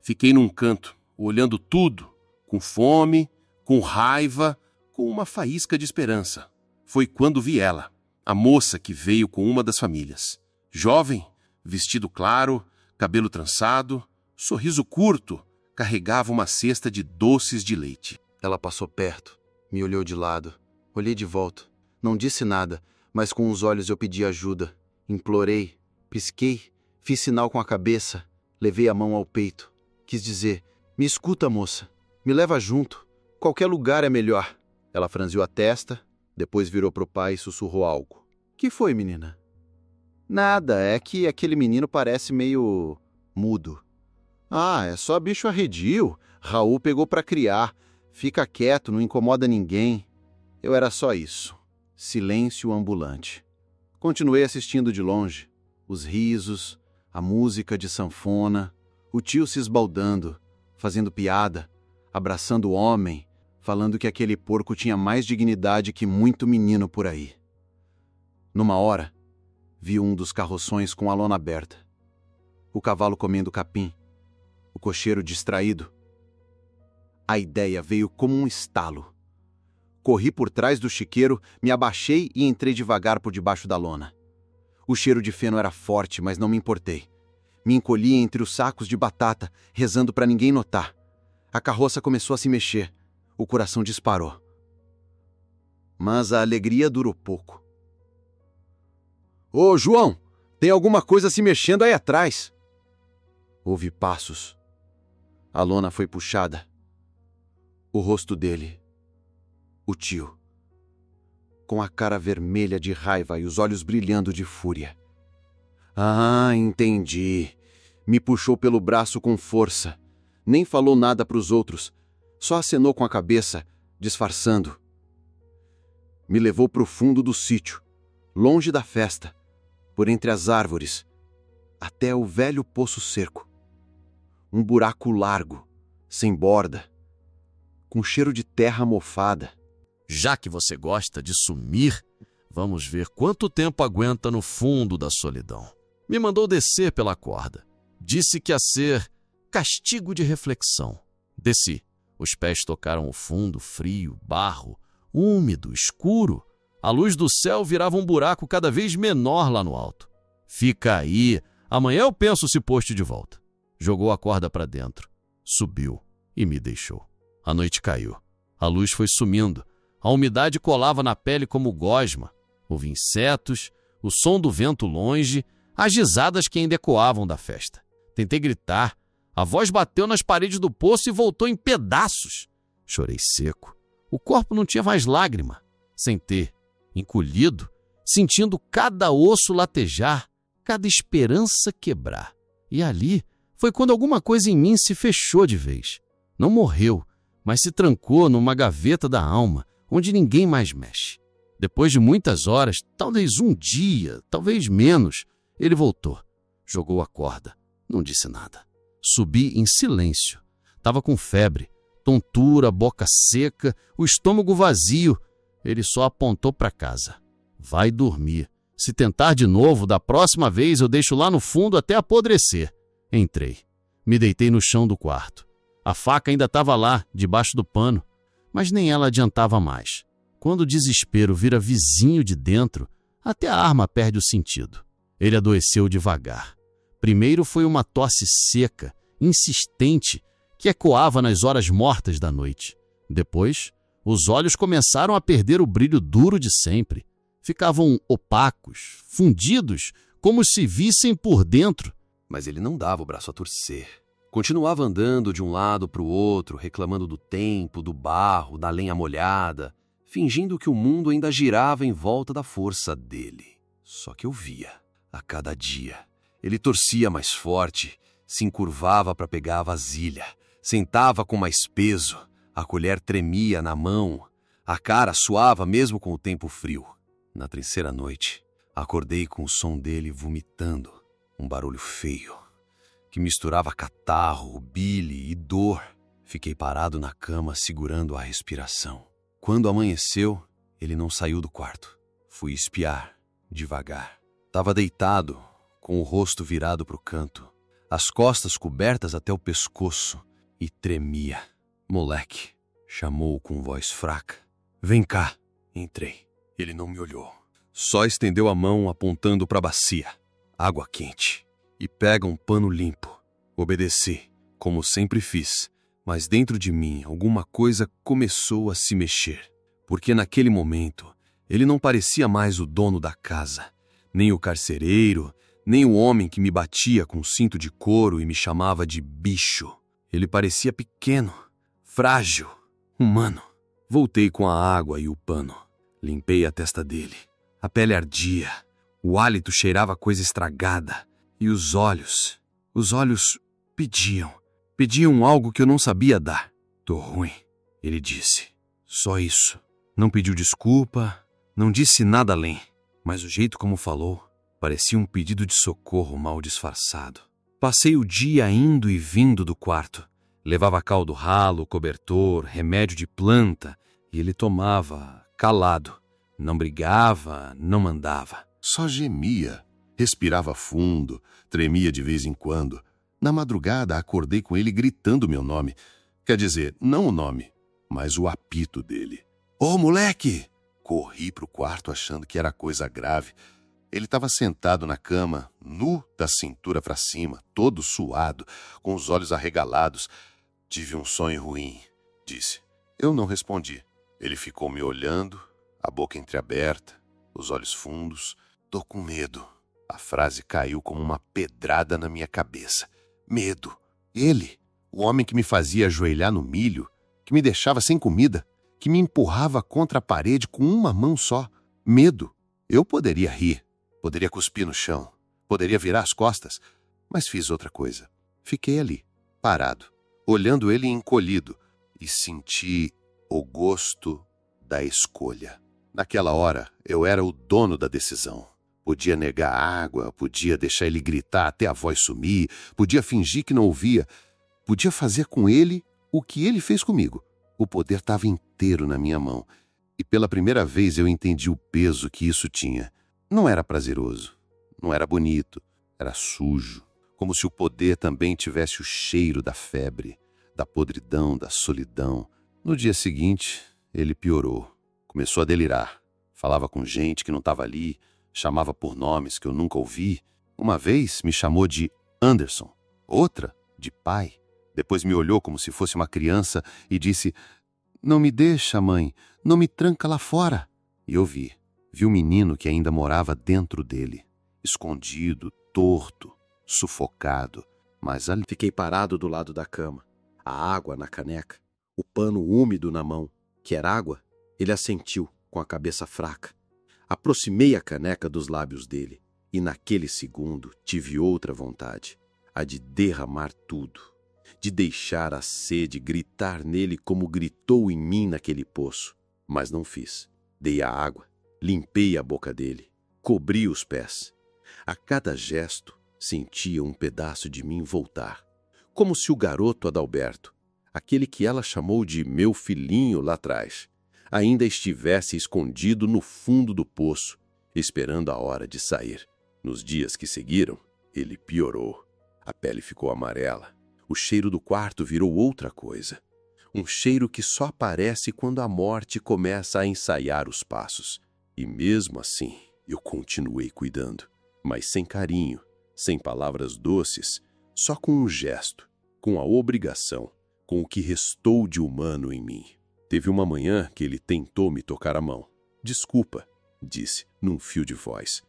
Fiquei num canto, olhando tudo, com fome, com raiva, com uma faísca de esperança. Foi quando vi ela, a moça que veio com uma das famílias. Jovem, vestido claro, cabelo trançado, sorriso curto, carregava uma cesta de doces de leite. Ela passou perto, me olhou de lado. Olhei de volta. Não disse nada, mas com os olhos eu pedi ajuda. Implorei, pisquei, fiz sinal com a cabeça, levei a mão ao peito. Quis dizer, me escuta, moça, me leva junto. Qualquer lugar é melhor. Ela franziu a testa, depois virou pro pai e sussurrou algo. Que foi, menina? Nada, é que aquele menino parece meio mudo. Ah, é só bicho arredio. Raul pegou pra criar. Fica quieto, não incomoda ninguém. Eu era só isso. Silêncio ambulante. Continuei assistindo de longe. Os risos, a música de sanfona, o tio se esbaldando, fazendo piada, abraçando o homem, falando que aquele porco tinha mais dignidade que muito menino por aí. Numa hora, vi um dos carroções com a lona aberta. O cavalo comendo capim, o cocheiro distraído. A ideia veio como um estalo. Corri por trás do chiqueiro, me abaixei e entrei devagar por debaixo da lona. O cheiro de feno era forte, mas não me importei. Me encolhi entre os sacos de batata, rezando para ninguém notar. A carroça começou a se mexer. O coração disparou. Mas a alegria durou pouco. Ô, João, tem alguma coisa se mexendo aí atrás. Houve passos. A lona foi puxada. O rosto dele, o tio, com a cara vermelha de raiva e os olhos brilhando de fúria. Ah, entendi. Me puxou pelo braço com força. Nem falou nada para os outros. Só acenou com a cabeça, disfarçando. Me levou para o fundo do sítio, longe da festa, por entre as árvores, até o velho poço seco. Um buraco largo, sem borda, com cheiro de terra mofada. Já que você gosta de sumir, vamos ver quanto tempo aguenta no fundo da solidão. Me mandou descer pela corda. Disse que ia ser castigo de reflexão. Desci. Os pés tocaram o fundo, frio, barro, úmido, escuro. A luz do céu virava um buraco cada vez menor lá no alto. Fica aí, amanhã eu penso se poste de volta. Jogou a corda para dentro, subiu e me deixou. A noite caiu. A luz foi sumindo. A umidade colava na pele como gosma. Houve insetos, o som do vento longe, as risadas que ainda ecoavam da festa. Tentei gritar. A voz bateu nas paredes do poço e voltou em pedaços. Chorei seco. O corpo não tinha mais lágrima. Sentei, encolhido, sentindo cada osso latejar, cada esperança quebrar. E ali foi quando alguma coisa em mim se fechou de vez. Não morreu, mas se trancou numa gaveta da alma, onde ninguém mais mexe. Depois de muitas horas, talvez um dia, talvez menos, ele voltou. Jogou a corda. Não disse nada. Subi em silêncio. Estava com febre, tontura, boca seca, o estômago vazio. Ele só apontou para casa. Vai dormir. Se tentar de novo, da próxima vez eu deixo lá no fundo até apodrecer. Entrei. Me deitei no chão do quarto. A faca ainda estava lá, debaixo do pano, mas nem ela adiantava mais. Quando o desespero vira vizinho de dentro, até a arma perde o sentido. Ele adoeceu devagar. Primeiro foi uma tosse seca, insistente, que ecoava nas horas mortas da noite. Depois, os olhos começaram a perder o brilho duro de sempre. Ficavam opacos, fundidos, como se vissem por dentro. Mas ele não dava o braço a torcer. Continuava andando de um lado para o outro, reclamando do tempo, do barro, da lenha molhada, fingindo que o mundo ainda girava em volta da força dele. Só que eu via, a cada dia. Ele torcia mais forte, se encurvava para pegar a vasilha, sentava com mais peso, a colher tremia na mão, a cara suava mesmo com o tempo frio. Na terceira noite, acordei com o som dele vomitando, um barulho feio, que misturava catarro, bile e dor. Fiquei parado na cama segurando a respiração. Quando amanheceu, ele não saiu do quarto. Fui espiar, devagar. Estava deitado, com o rosto virado para o canto, as costas cobertas até o pescoço, e tremia. Moleque, chamou com voz fraca. Vem cá. Entrei. Ele não me olhou. Só estendeu a mão apontando para a bacia. Água quente. E pega um pano limpo. Obedeci, como sempre fiz, mas dentro de mim alguma coisa começou a se mexer, porque naquele momento ele não parecia mais o dono da casa, nem o carcereiro, nem o homem que me batia com cinto de couro e me chamava de bicho. Ele parecia pequeno, frágil, humano. Voltei com a água e o pano. Limpei a testa dele. A pele ardia, o hálito cheirava coisa estragada. E os olhos pediam algo que eu não sabia dar. Tô ruim, ele disse. Só isso. Não pediu desculpa, não disse nada além. mas o jeito como falou parecia um pedido de socorro mal disfarçado. Passei o dia indo e vindo do quarto. Levava caldo ralo, cobertor, remédio de planta, e ele tomava, calado. Não brigava, não mandava. Só gemia, respirava fundo, tremia de vez em quando. Na madrugada, acordei com ele gritando meu nome. Quer dizer, não o nome, mas o apito dele. Ô, moleque! Corri pro quarto achando que era coisa grave. Ele estava sentado na cama, nu da cintura para cima, todo suado, com os olhos arregalados. Tive um sonho ruim, disse. Eu não respondi. Ele ficou me olhando, a boca entreaberta, os olhos fundos. Tô com medo. A frase caiu como uma pedrada na minha cabeça. Medo. Ele, o homem que me fazia ajoelhar no milho, que me deixava sem comida, que me empurrava contra a parede com uma mão só. Medo. Eu poderia rir, poderia cuspir no chão, poderia virar as costas, mas fiz outra coisa. Fiquei ali, parado, olhando ele encolhido, e senti o gosto da escolha. Naquela hora, eu era o dono da decisão. Podia negar água, podia deixar ele gritar até a voz sumir, podia fingir que não ouvia, podia fazer com ele o que ele fez comigo. O poder estava inteiro na minha mão, e pela primeira vez eu entendi o peso que isso tinha. Não era prazeroso, não era bonito, era sujo, como se o poder também tivesse o cheiro da febre, da podridão, da solidão. No dia seguinte, ele piorou, começou a delirar, falava com gente que não estava ali, chamava por nomes que eu nunca ouvi. Uma vez me chamou de Anderson, outra de pai. Depois me olhou como se fosse uma criança e disse: "Não me deixa, mãe, não me tranca lá fora." E eu vi o menino que ainda morava dentro dele, escondido, torto, sufocado. Mas ali fiquei parado do lado da cama, a água na caneca, o pano úmido na mão. Quer água? Ele assentiu, com a cabeça fraca. Aproximei a caneca dos lábios dele, e naquele segundo tive outra vontade, a de derramar tudo, de deixar a sede gritar nele como gritou em mim naquele poço. Mas não fiz. Dei a água, limpei a boca dele, cobri os pés. A cada gesto, sentia um pedaço de mim voltar, como se o garoto Adalberto, aquele que ela chamou de meu filhinho lá atrás, ainda estivesse escondido no fundo do poço, esperando a hora de sair. Nos dias que seguiram, ele piorou. A pele ficou amarela. O cheiro do quarto virou outra coisa. Um cheiro que só aparece quando a morte começa a ensaiar os passos. E mesmo assim, eu continuei cuidando, mas sem carinho, sem palavras doces, só com um gesto, com a obrigação, com o que restou de humano em mim. Teve uma manhã que ele tentou me tocar a mão. "Desculpa", disse, num fio de voz.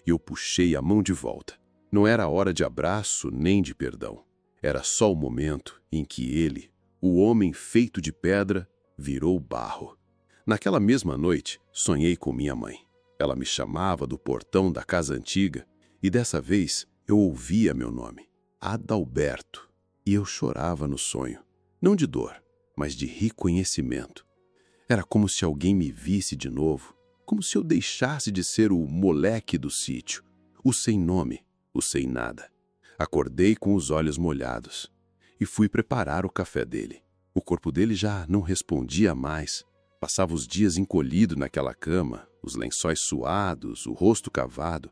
Eu puxei a mão de volta. Não era hora de abraço nem de perdão. Era só o momento em que ele, o homem feito de pedra, virou barro. Naquela mesma noite, sonhei com minha mãe. Ela me chamava do portão da casa antiga e dessa vez eu ouvia meu nome, Adalberto, e eu chorava no sonho, não de dor, mas de reconhecimento. Era como se alguém me visse de novo, como se eu deixasse de ser o moleque do sítio, o sem nome, o sem nada. Acordei com os olhos molhados e fui preparar o café dele. O corpo dele já não respondia mais. Passava os dias encolhido naquela cama, os lençóis suados, o rosto cavado,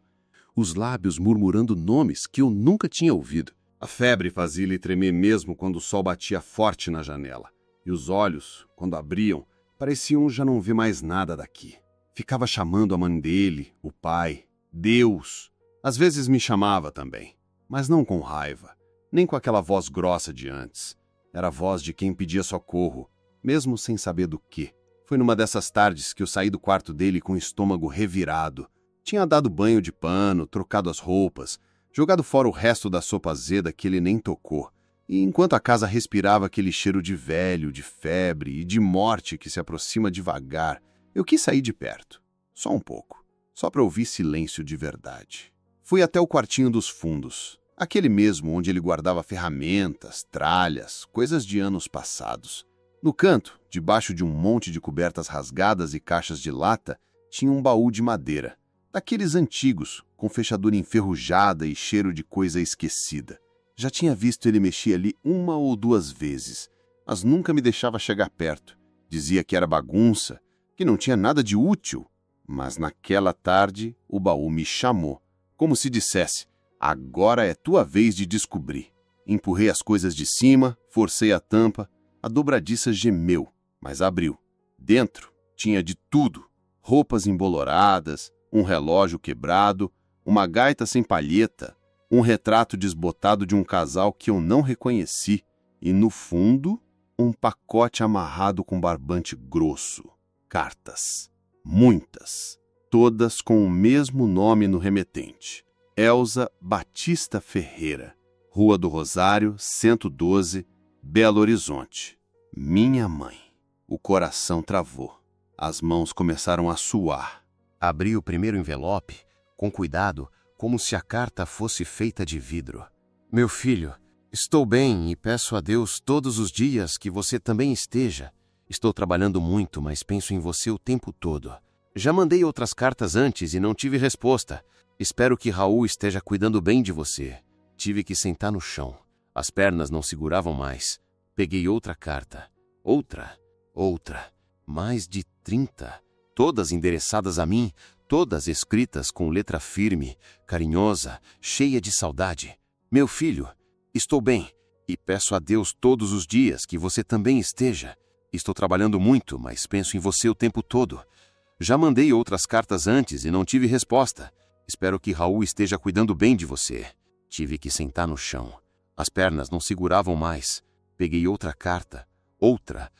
os lábios murmurando nomes que eu nunca tinha ouvido. A febre fazia ele tremer mesmo quando o sol batia forte na janela. E os olhos, quando abriam, pareciam já não ver mais nada daqui. Ficava chamando a mãe dele, o pai, Deus. Às vezes me chamava também, mas não com raiva, nem com aquela voz grossa de antes. Era a voz de quem pedia socorro, mesmo sem saber do quê. Foi numa dessas tardes que eu saí do quarto dele com o estômago revirado. Tinha dado banho de pano, trocado as roupas, jogado fora o resto da sopa azeda que ele nem tocou. E enquanto a casa respirava aquele cheiro de velho, de febre e de morte que se aproxima devagar, eu quis sair de perto. Só um pouco. Só para ouvir silêncio de verdade. Fui até o quartinho dos fundos. Aquele mesmo onde ele guardava ferramentas, tralhas, coisas de anos passados. No canto, debaixo de um monte de cobertas rasgadas e caixas de lata, tinha um baú de madeira. daqueles antigos, com fechadura enferrujada e cheiro de coisa esquecida. Já tinha visto ele mexer ali 1 ou 2 vezes, mas nunca me deixava chegar perto. Dizia que era bagunça, que não tinha nada de útil. Mas naquela tarde o baú me chamou, como se dissesse: agora é tua vez de descobrir. Empurrei as coisas de cima, forcei a tampa, a dobradiça gemeu, mas abriu. Dentro tinha de tudo: roupas emboloradas, um relógio quebrado, uma gaita sem palheta, um retrato desbotado de um casal que eu não reconheci e, no fundo, um pacote amarrado com barbante grosso. Cartas. Muitas. Todas com o mesmo nome no remetente. Elza Batista Ferreira. Rua do Rosário, 112, Belo Horizonte. Minha mãe. O coração travou. As mãos começaram a suar. Abri o primeiro envelope, com cuidado, como se a carta fosse feita de vidro. Meu filho, estou bem e peço a Deus todos os dias que você também esteja. Estou trabalhando muito, mas penso em você o tempo todo. Já mandei outras cartas antes e não tive resposta. Espero que Raul esteja cuidando bem de você. Tive que sentar no chão. As pernas não seguravam mais. Peguei outra carta. Outra. Mais de 30. Todas endereçadas a mim, todas escritas com letra firme, carinhosa, cheia de saudade. Meu filho, estou bem e peço a Deus todos os dias que você também esteja. Estou trabalhando muito, mas penso em você o tempo todo. Já mandei outras cartas antes e não tive resposta. Espero que Raul esteja cuidando bem de você. Tive que sentar no chão. As pernas não seguravam mais. Peguei outra carta. Outra.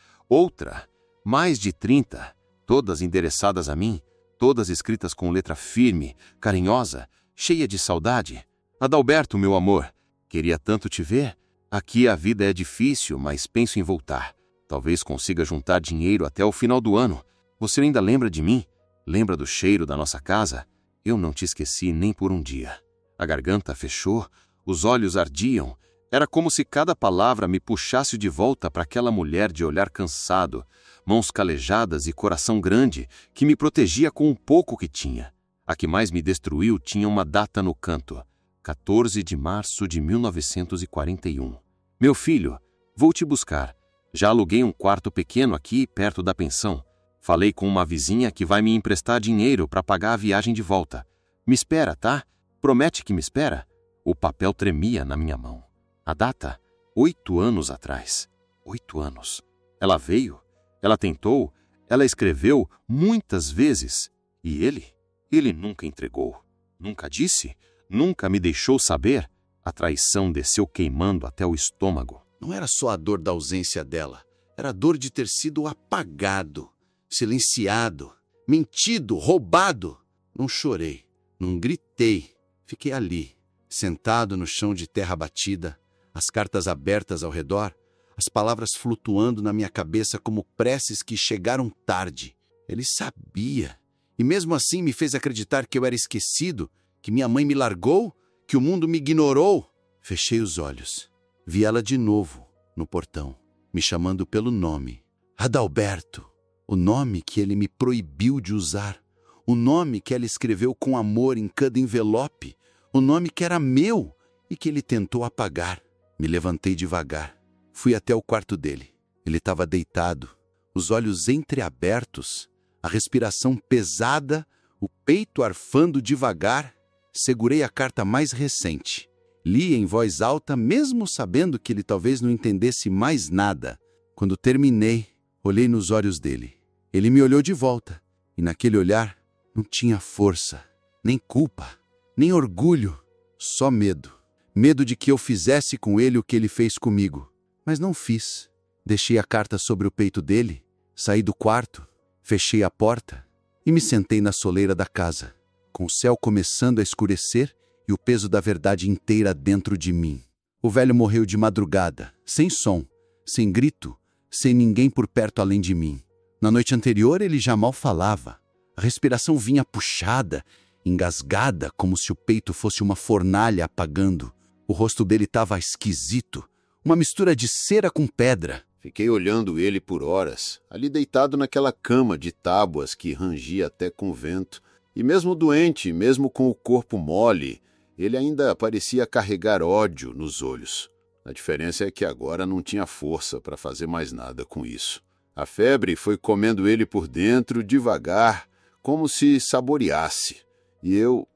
Mais de 30. Todas endereçadas a mim, todas escritas com letra firme, carinhosa, cheia de saudade. Adalberto, meu amor, queria tanto te ver. Aqui a vida é difícil, mas penso em voltar. Talvez consiga juntar dinheiro até o final do ano. Você ainda lembra de mim? Lembra do cheiro da nossa casa? Eu não te esqueci nem por um dia. A garganta fechou, os olhos ardiam. Era como se cada palavra me puxasse de volta para aquela mulher de olhar cansado, mãos calejadas e coração grande, que me protegia com o pouco que tinha. A que mais me destruiu tinha uma data no canto: 14 de março de 1941. Meu filho, vou te buscar. Já aluguei um quarto pequeno aqui, perto da pensão. Falei com uma vizinha que vai me emprestar dinheiro para pagar a viagem de volta. Me espera, tá? Promete que me espera? O papel tremia na minha mão. A data? 8 anos atrás. 8 anos. Ela veio, ela tentou, ela escreveu muitas vezes. E ele nunca entregou. Nunca disse, nunca me deixou saber. A traição desceu queimando até o estômago. Não era só a dor da ausência dela. Era a dor de ter sido apagado, silenciado, mentido, roubado. Não chorei, não gritei. Fiquei ali, sentado no chão de terra batida, as cartas abertas ao redor, as palavras flutuando na minha cabeça como preces que chegaram tarde. Ele sabia, e mesmo assim me fez acreditar que eu era esquecido, que minha mãe me largou, que o mundo me ignorou. Fechei os olhos. Vi ela de novo, no portão, me chamando pelo nome. Adalberto, o nome que ele me proibiu de usar, o nome que ela escreveu com amor em cada envelope, o nome que era meu e que ele tentou apagar. Me levantei devagar. Fui até o quarto dele. Ele estava deitado, os olhos entreabertos, a respiração pesada, o peito arfando devagar. Segurei a carta mais recente. Li em voz alta, mesmo sabendo que ele talvez não entendesse mais nada. Quando terminei, olhei nos olhos dele. Ele me olhou de volta, e naquele olhar não tinha força, nem culpa, nem orgulho, só medo. Medo de que eu fizesse com ele o que ele fez comigo. Mas não fiz. Deixei a carta sobre o peito dele, saí do quarto, fechei a porta e me sentei na soleira da casa, com o céu começando a escurecer e o peso da verdade inteira dentro de mim. O velho morreu de madrugada, sem som, sem grito, sem ninguém por perto além de mim. Na noite anterior ele já mal falava. A respiração vinha puxada, engasgada, como se o peito fosse uma fornalha apagando. O rosto dele estava esquisito, uma mistura de cera com pedra. Fiquei olhando ele por horas, ali deitado naquela cama de tábuas que rangia até com o vento, E mesmo doente, mesmo com o corpo mole, ele ainda parecia carregar ódio nos olhos. A diferença é que agora não tinha força para fazer mais nada com isso. A febre foi comendo ele por dentro, devagar, como se saboreasse. E eu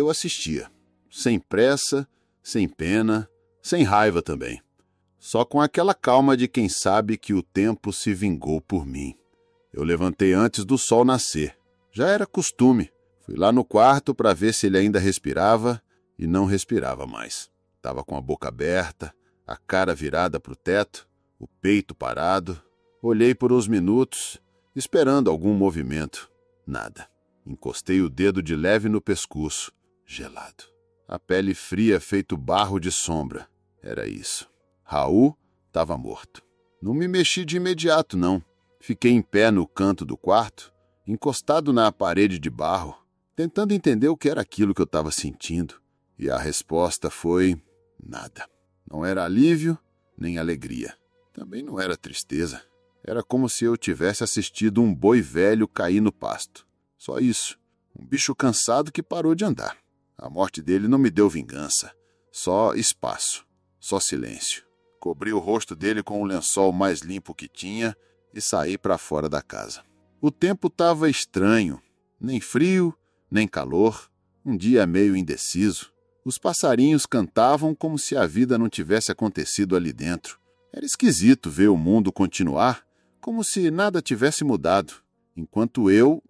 assistia, sem pressa, sem pena, sem raiva também. Só com aquela calma de quem sabe que o tempo se vingou por mim. Eu levantei antes do sol nascer. Já era costume. Fui lá no quarto para ver se ele ainda respirava e não respirava mais. Estava com a boca aberta, a cara virada para o teto, o peito parado. Olhei por uns minutos, esperando algum movimento. Nada. Encostei o dedo de leve no pescoço, gelado. A pele fria feito barro de sombra. Era isso. Raul estava morto. Não me mexi de imediato, não. Fiquei em pé no canto do quarto, encostado na parede de barro, tentando entender o que era aquilo que eu estava sentindo. E a resposta foi nada. Não era alívio, nem alegria. Também não era tristeza. Era como se eu tivesse assistido um boi velho cair no pasto. Só isso. Um bicho cansado que parou de andar. A morte dele não me deu vingança. Só espaço. Só silêncio. Cobri o rosto dele com o lençol mais limpo que tinha e saí para fora da casa. O tempo estava estranho. Nem frio, nem calor. Um dia meio indeciso. Os passarinhos cantavam como se a vida não tivesse acontecido ali dentro. Era esquisito ver o mundo continuar como se nada tivesse mudado, enquanto eu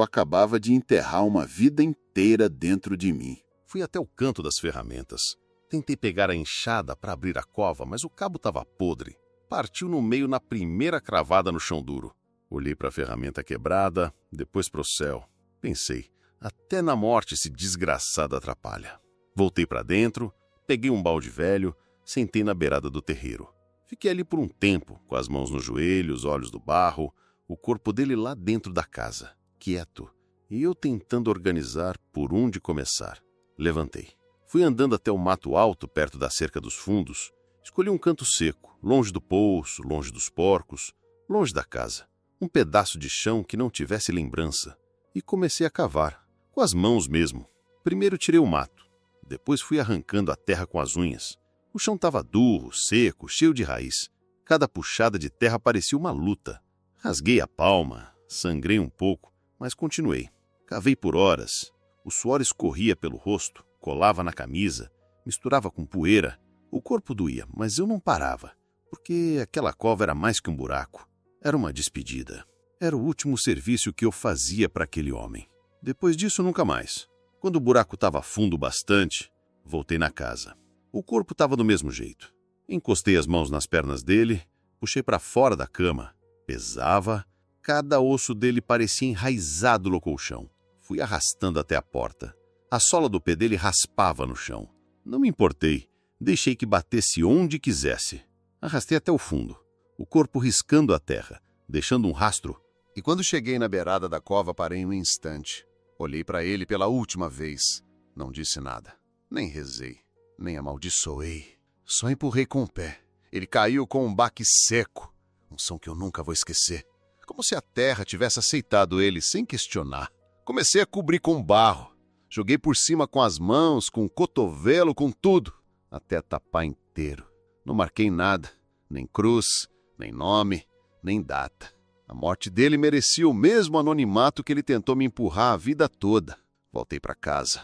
acabava de enterrar uma vida inteira dentro de mim. Fui até o canto das ferramentas. Tentei pegar a enxada para abrir a cova, mas o cabo estava podre. Partiu no meio na primeira cravada no chão duro. Olhei para a ferramenta quebrada, depois para o céu. Pensei, até na morte esse desgraçado atrapalha. Voltei para dentro, peguei um balde velho, sentei na beirada do terreiro. Fiquei ali por um tempo, com as mãos nos joelhos, olhos do barro, o corpo dele lá dentro da casa, quieto, e eu tentando organizar por onde começar. Levantei. Fui andando até o mato alto, perto da cerca dos fundos. Escolhi um canto seco, longe do poço, longe dos porcos, longe da casa. Um pedaço de chão que não tivesse lembrança. E comecei a cavar, com as mãos mesmo. Primeiro tirei o mato, depois fui arrancando a terra com as unhas. O chão estava duro, seco, cheio de raiz. Cada puxada de terra parecia uma luta. Rasguei a palma, sangrei um pouco, mas continuei. Cavei por horas. O suor escorria pelo rosto, colava na camisa, misturava com poeira. O corpo doía, mas eu não parava, porque aquela cova era mais que um buraco. Era uma despedida. Era o último serviço que eu fazia para aquele homem. Depois disso, nunca mais. Quando o buraco estava fundo bastante, voltei na casa. O corpo estava do mesmo jeito. Encostei as mãos nas pernas dele, puxei para fora da cama. Pesava, cada osso dele parecia enraizado no colchão. Fui arrastando até a porta. A sola do pé dele raspava no chão. Não me importei, deixei que batesse onde quisesse. Arrastei até o fundo, o corpo riscando a terra, deixando um rastro. E quando cheguei na beirada da cova, parei um instante. Olhei para ele pela última vez. Não disse nada, nem rezei. Nem amaldiçoei. Só empurrei com o pé. Ele caiu com um baque seco. Um som que eu nunca vou esquecer. Como se a terra tivesse aceitado ele sem questionar. Comecei a cobrir com barro. Joguei por cima com as mãos, com o cotovelo, com tudo. Até tapar inteiro. Não marquei nada. Nem cruz, nem nome, nem data. A morte dele merecia o mesmo anonimato que ele tentou me empurrar a vida toda. Voltei para casa.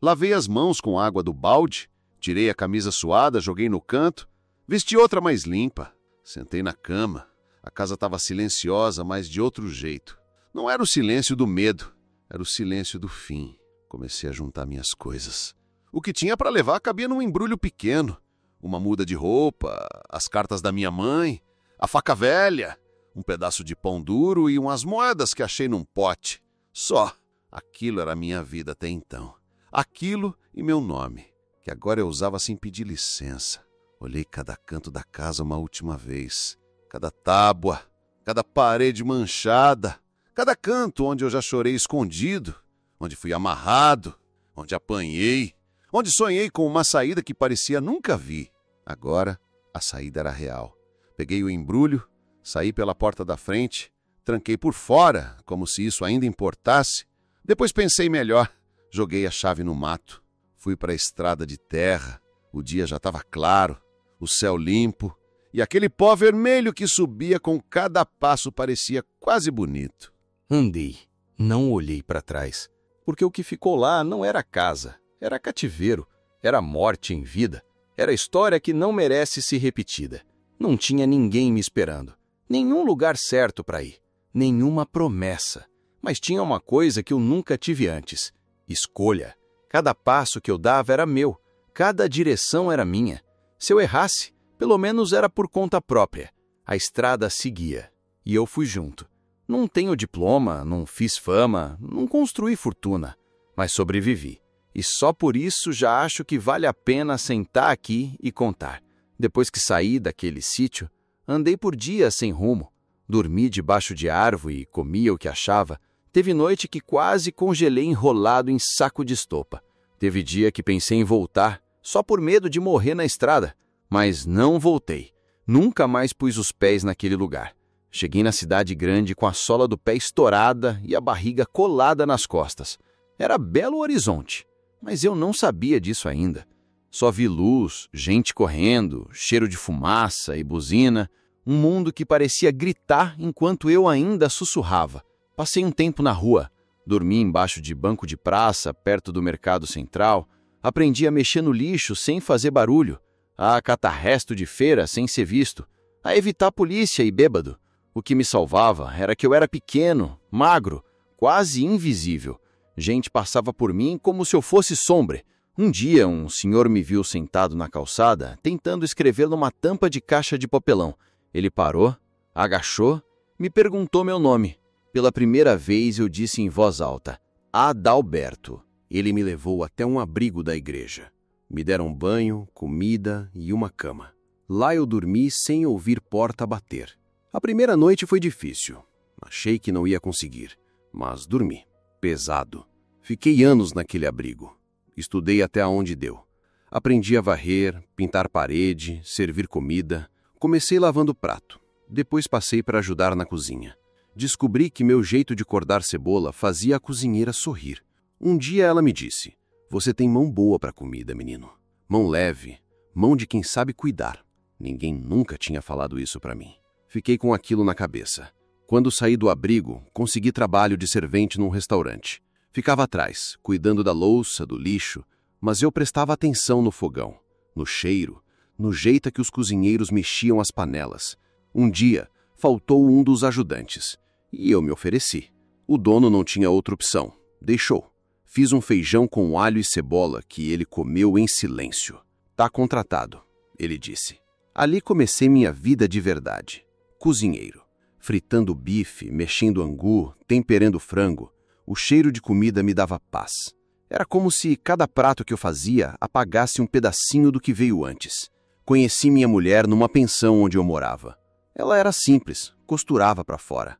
Lavei as mãos com água do balde. Tirei a camisa suada, joguei no canto, vesti outra mais limpa. Sentei na cama. A casa estava silenciosa, mas de outro jeito. Não era o silêncio do medo, era o silêncio do fim. Comecei a juntar minhas coisas. O que tinha para levar cabia num embrulho pequeno. Uma muda de roupa, as cartas da minha mãe, a faca velha, um pedaço de pão duro e umas moedas que achei num pote. Só. Aquilo era a minha vida até então. Aquilo e meu nome, que agora eu usava sem pedir licença. Olhei cada canto da casa uma última vez. Cada tábua, cada parede manchada, cada canto onde eu já chorei escondido, onde fui amarrado, onde apanhei, onde sonhei com uma saída que parecia nunca vi. Agora, a saída era real. Peguei o embrulho, saí pela porta da frente, tranquei por fora, como se isso ainda importasse. Depois pensei melhor. Joguei a chave no mato. Fui para a estrada de terra. O dia já estava claro, o céu limpo, e aquele pó vermelho que subia com cada passo parecia quase bonito. Andei. Não olhei para trás, porque o que ficou lá não era casa, era cativeiro, era morte em vida, era história que não merece ser repetida. Não tinha ninguém me esperando, nenhum lugar certo para ir, nenhuma promessa. Mas tinha uma coisa que eu nunca tive antes: escolha. Cada passo que eu dava era meu, cada direção era minha. Se eu errasse, pelo menos era por conta própria. A estrada seguia, e eu fui junto. Não tenho diploma, não fiz fama, não construí fortuna, mas sobrevivi. E só por isso já acho que vale a pena sentar aqui e contar. Depois que saí daquele sítio, andei por dias sem rumo. Dormi debaixo de árvore e comia o que achava. Teve noite que quase congelei enrolado em saco de estopa. Teve dia que pensei em voltar, só por medo de morrer na estrada. Mas não voltei. Nunca mais pus os pés naquele lugar. Cheguei na cidade grande com a sola do pé estourada e a barriga colada nas costas. Era belo horizonte, mas eu não sabia disso ainda. Só vi luz, gente correndo, cheiro de fumaça e buzina, um mundo que parecia gritar enquanto eu ainda sussurrava. Passei um tempo na rua, dormi embaixo de banco de praça, perto do mercado central, aprendi a mexer no lixo sem fazer barulho, a catar resto de feira sem ser visto, a evitar polícia e bêbado. O que me salvava era que eu era pequeno, magro, quase invisível. Gente passava por mim como se eu fosse sombra. Um dia, um senhor me viu sentado na calçada, tentando escrever numa tampa de caixa de papelão. Ele parou, agachou, me perguntou meu nome. Pela primeira vez eu disse em voz alta: Adalberto. Ele me levou até um abrigo da igreja. Me deram banho, comida e uma cama. Lá eu dormi sem ouvir porta bater. A primeira noite foi difícil. Achei que não ia conseguir, mas dormi. Pesado. Fiquei anos naquele abrigo. Estudei até onde deu. Aprendi a varrer, pintar parede, servir comida. Comecei lavando prato. Depois passei para ajudar na cozinha. Descobri que meu jeito de cortar cebola fazia a cozinheira sorrir. Um dia ela me disse: "Você tem mão boa para comida, menino. Mão leve, mão de quem sabe cuidar." Ninguém nunca tinha falado isso para mim. Fiquei com aquilo na cabeça. Quando saí do abrigo, consegui trabalho de servente num restaurante. Ficava atrás, cuidando da louça, do lixo, mas eu prestava atenção no fogão, no cheiro, no jeito que os cozinheiros mexiam as panelas. Um dia, faltou um dos ajudantes, e eu me ofereci. O dono não tinha outra opção. Deixou. Fiz um feijão com alho e cebola que ele comeu em silêncio. "Tá contratado", ele disse. Ali comecei minha vida de verdade. Cozinheiro. Fritando bife, mexendo angu, temperando frango. O cheiro de comida me dava paz. Era como se cada prato que eu fazia apagasse um pedacinho do que veio antes. Conheci minha mulher numa pensão onde eu morava. Ela era simples, costurava para fora.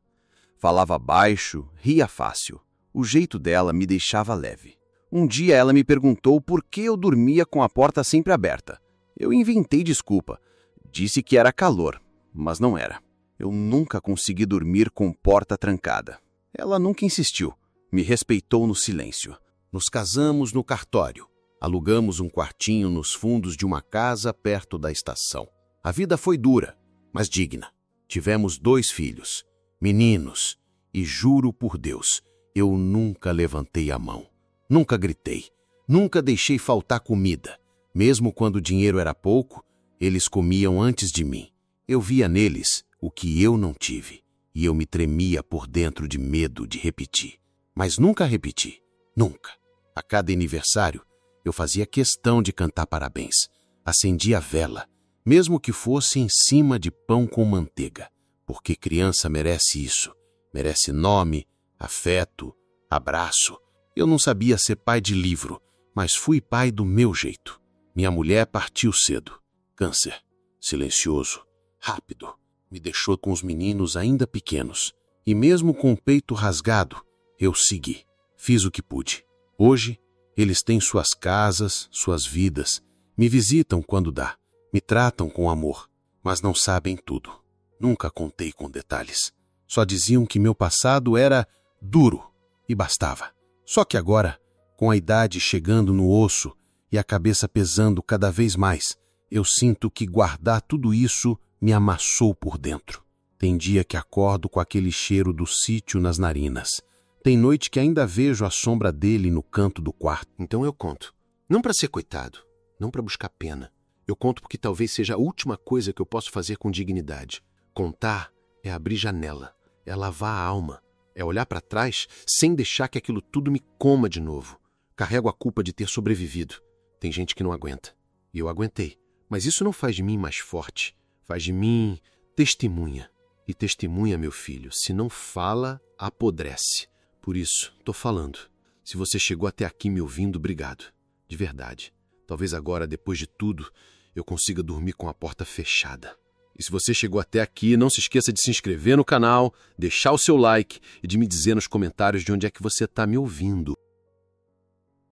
Falava baixo, ria fácil. O jeito dela me deixava leve. Um dia ela me perguntou por que eu dormia com a porta sempre aberta. Eu inventei desculpa. Disse que era calor, mas não era. Eu nunca consegui dormir com porta trancada. Ela nunca insistiu. Me respeitou no silêncio. Nos casamos no cartório. Alugamos um quartinho nos fundos de uma casa perto da estação. A vida foi dura, mas digna. Tivemos 2 filhos, meninos, e juro por Deus, eu nunca levantei a mão. Nunca gritei. Nunca deixei faltar comida. Mesmo quando o dinheiro era pouco, eles comiam antes de mim. Eu via neles o que eu não tive, e eu me tremia por dentro de medo de repetir. Mas nunca repeti. Nunca. A cada aniversário, eu fazia questão de cantar parabéns. Acendia a vela, mesmo que fosse em cima de pão com manteiga. Porque criança merece isso. Merece nome, afeto, abraço. Eu não sabia ser pai de livro, mas fui pai do meu jeito. Minha mulher partiu cedo. Câncer. Silencioso. Rápido. Me deixou com os meninos ainda pequenos. E mesmo com o peito rasgado, eu segui. Fiz o que pude. Hoje, eles têm suas casas, suas vidas. Me visitam quando dá. Me tratam com amor. Mas não sabem tudo. Nunca contei com detalhes. Só diziam que meu passado era duro. E bastava. Só que agora, com a idade chegando no osso e a cabeça pesando cada vez mais, eu sinto que guardar tudo isso me amassou por dentro. Tem dia que acordo com aquele cheiro do sítio nas narinas. Tem noite que ainda vejo a sombra dele no canto do quarto. Então eu conto. Não para ser coitado, não para buscar pena. Eu conto porque talvez seja a última coisa que eu posso fazer com dignidade. Contar é abrir janela, é lavar a alma, é olhar para trás sem deixar que aquilo tudo me coma de novo. Carrego a culpa de ter sobrevivido. Tem gente que não aguenta. E eu aguentei. Mas isso não faz de mim mais forte. Faz de mim testemunha. E testemunha, meu filho, se não fala, apodrece. Por isso, tô falando. Se você chegou até aqui me ouvindo, obrigado. De verdade. Talvez agora, depois de tudo, eu consiga dormir com a porta fechada. E se você chegou até aqui, não se esqueça de se inscrever no canal, deixar o seu like e de me dizer nos comentários de onde é que você está me ouvindo.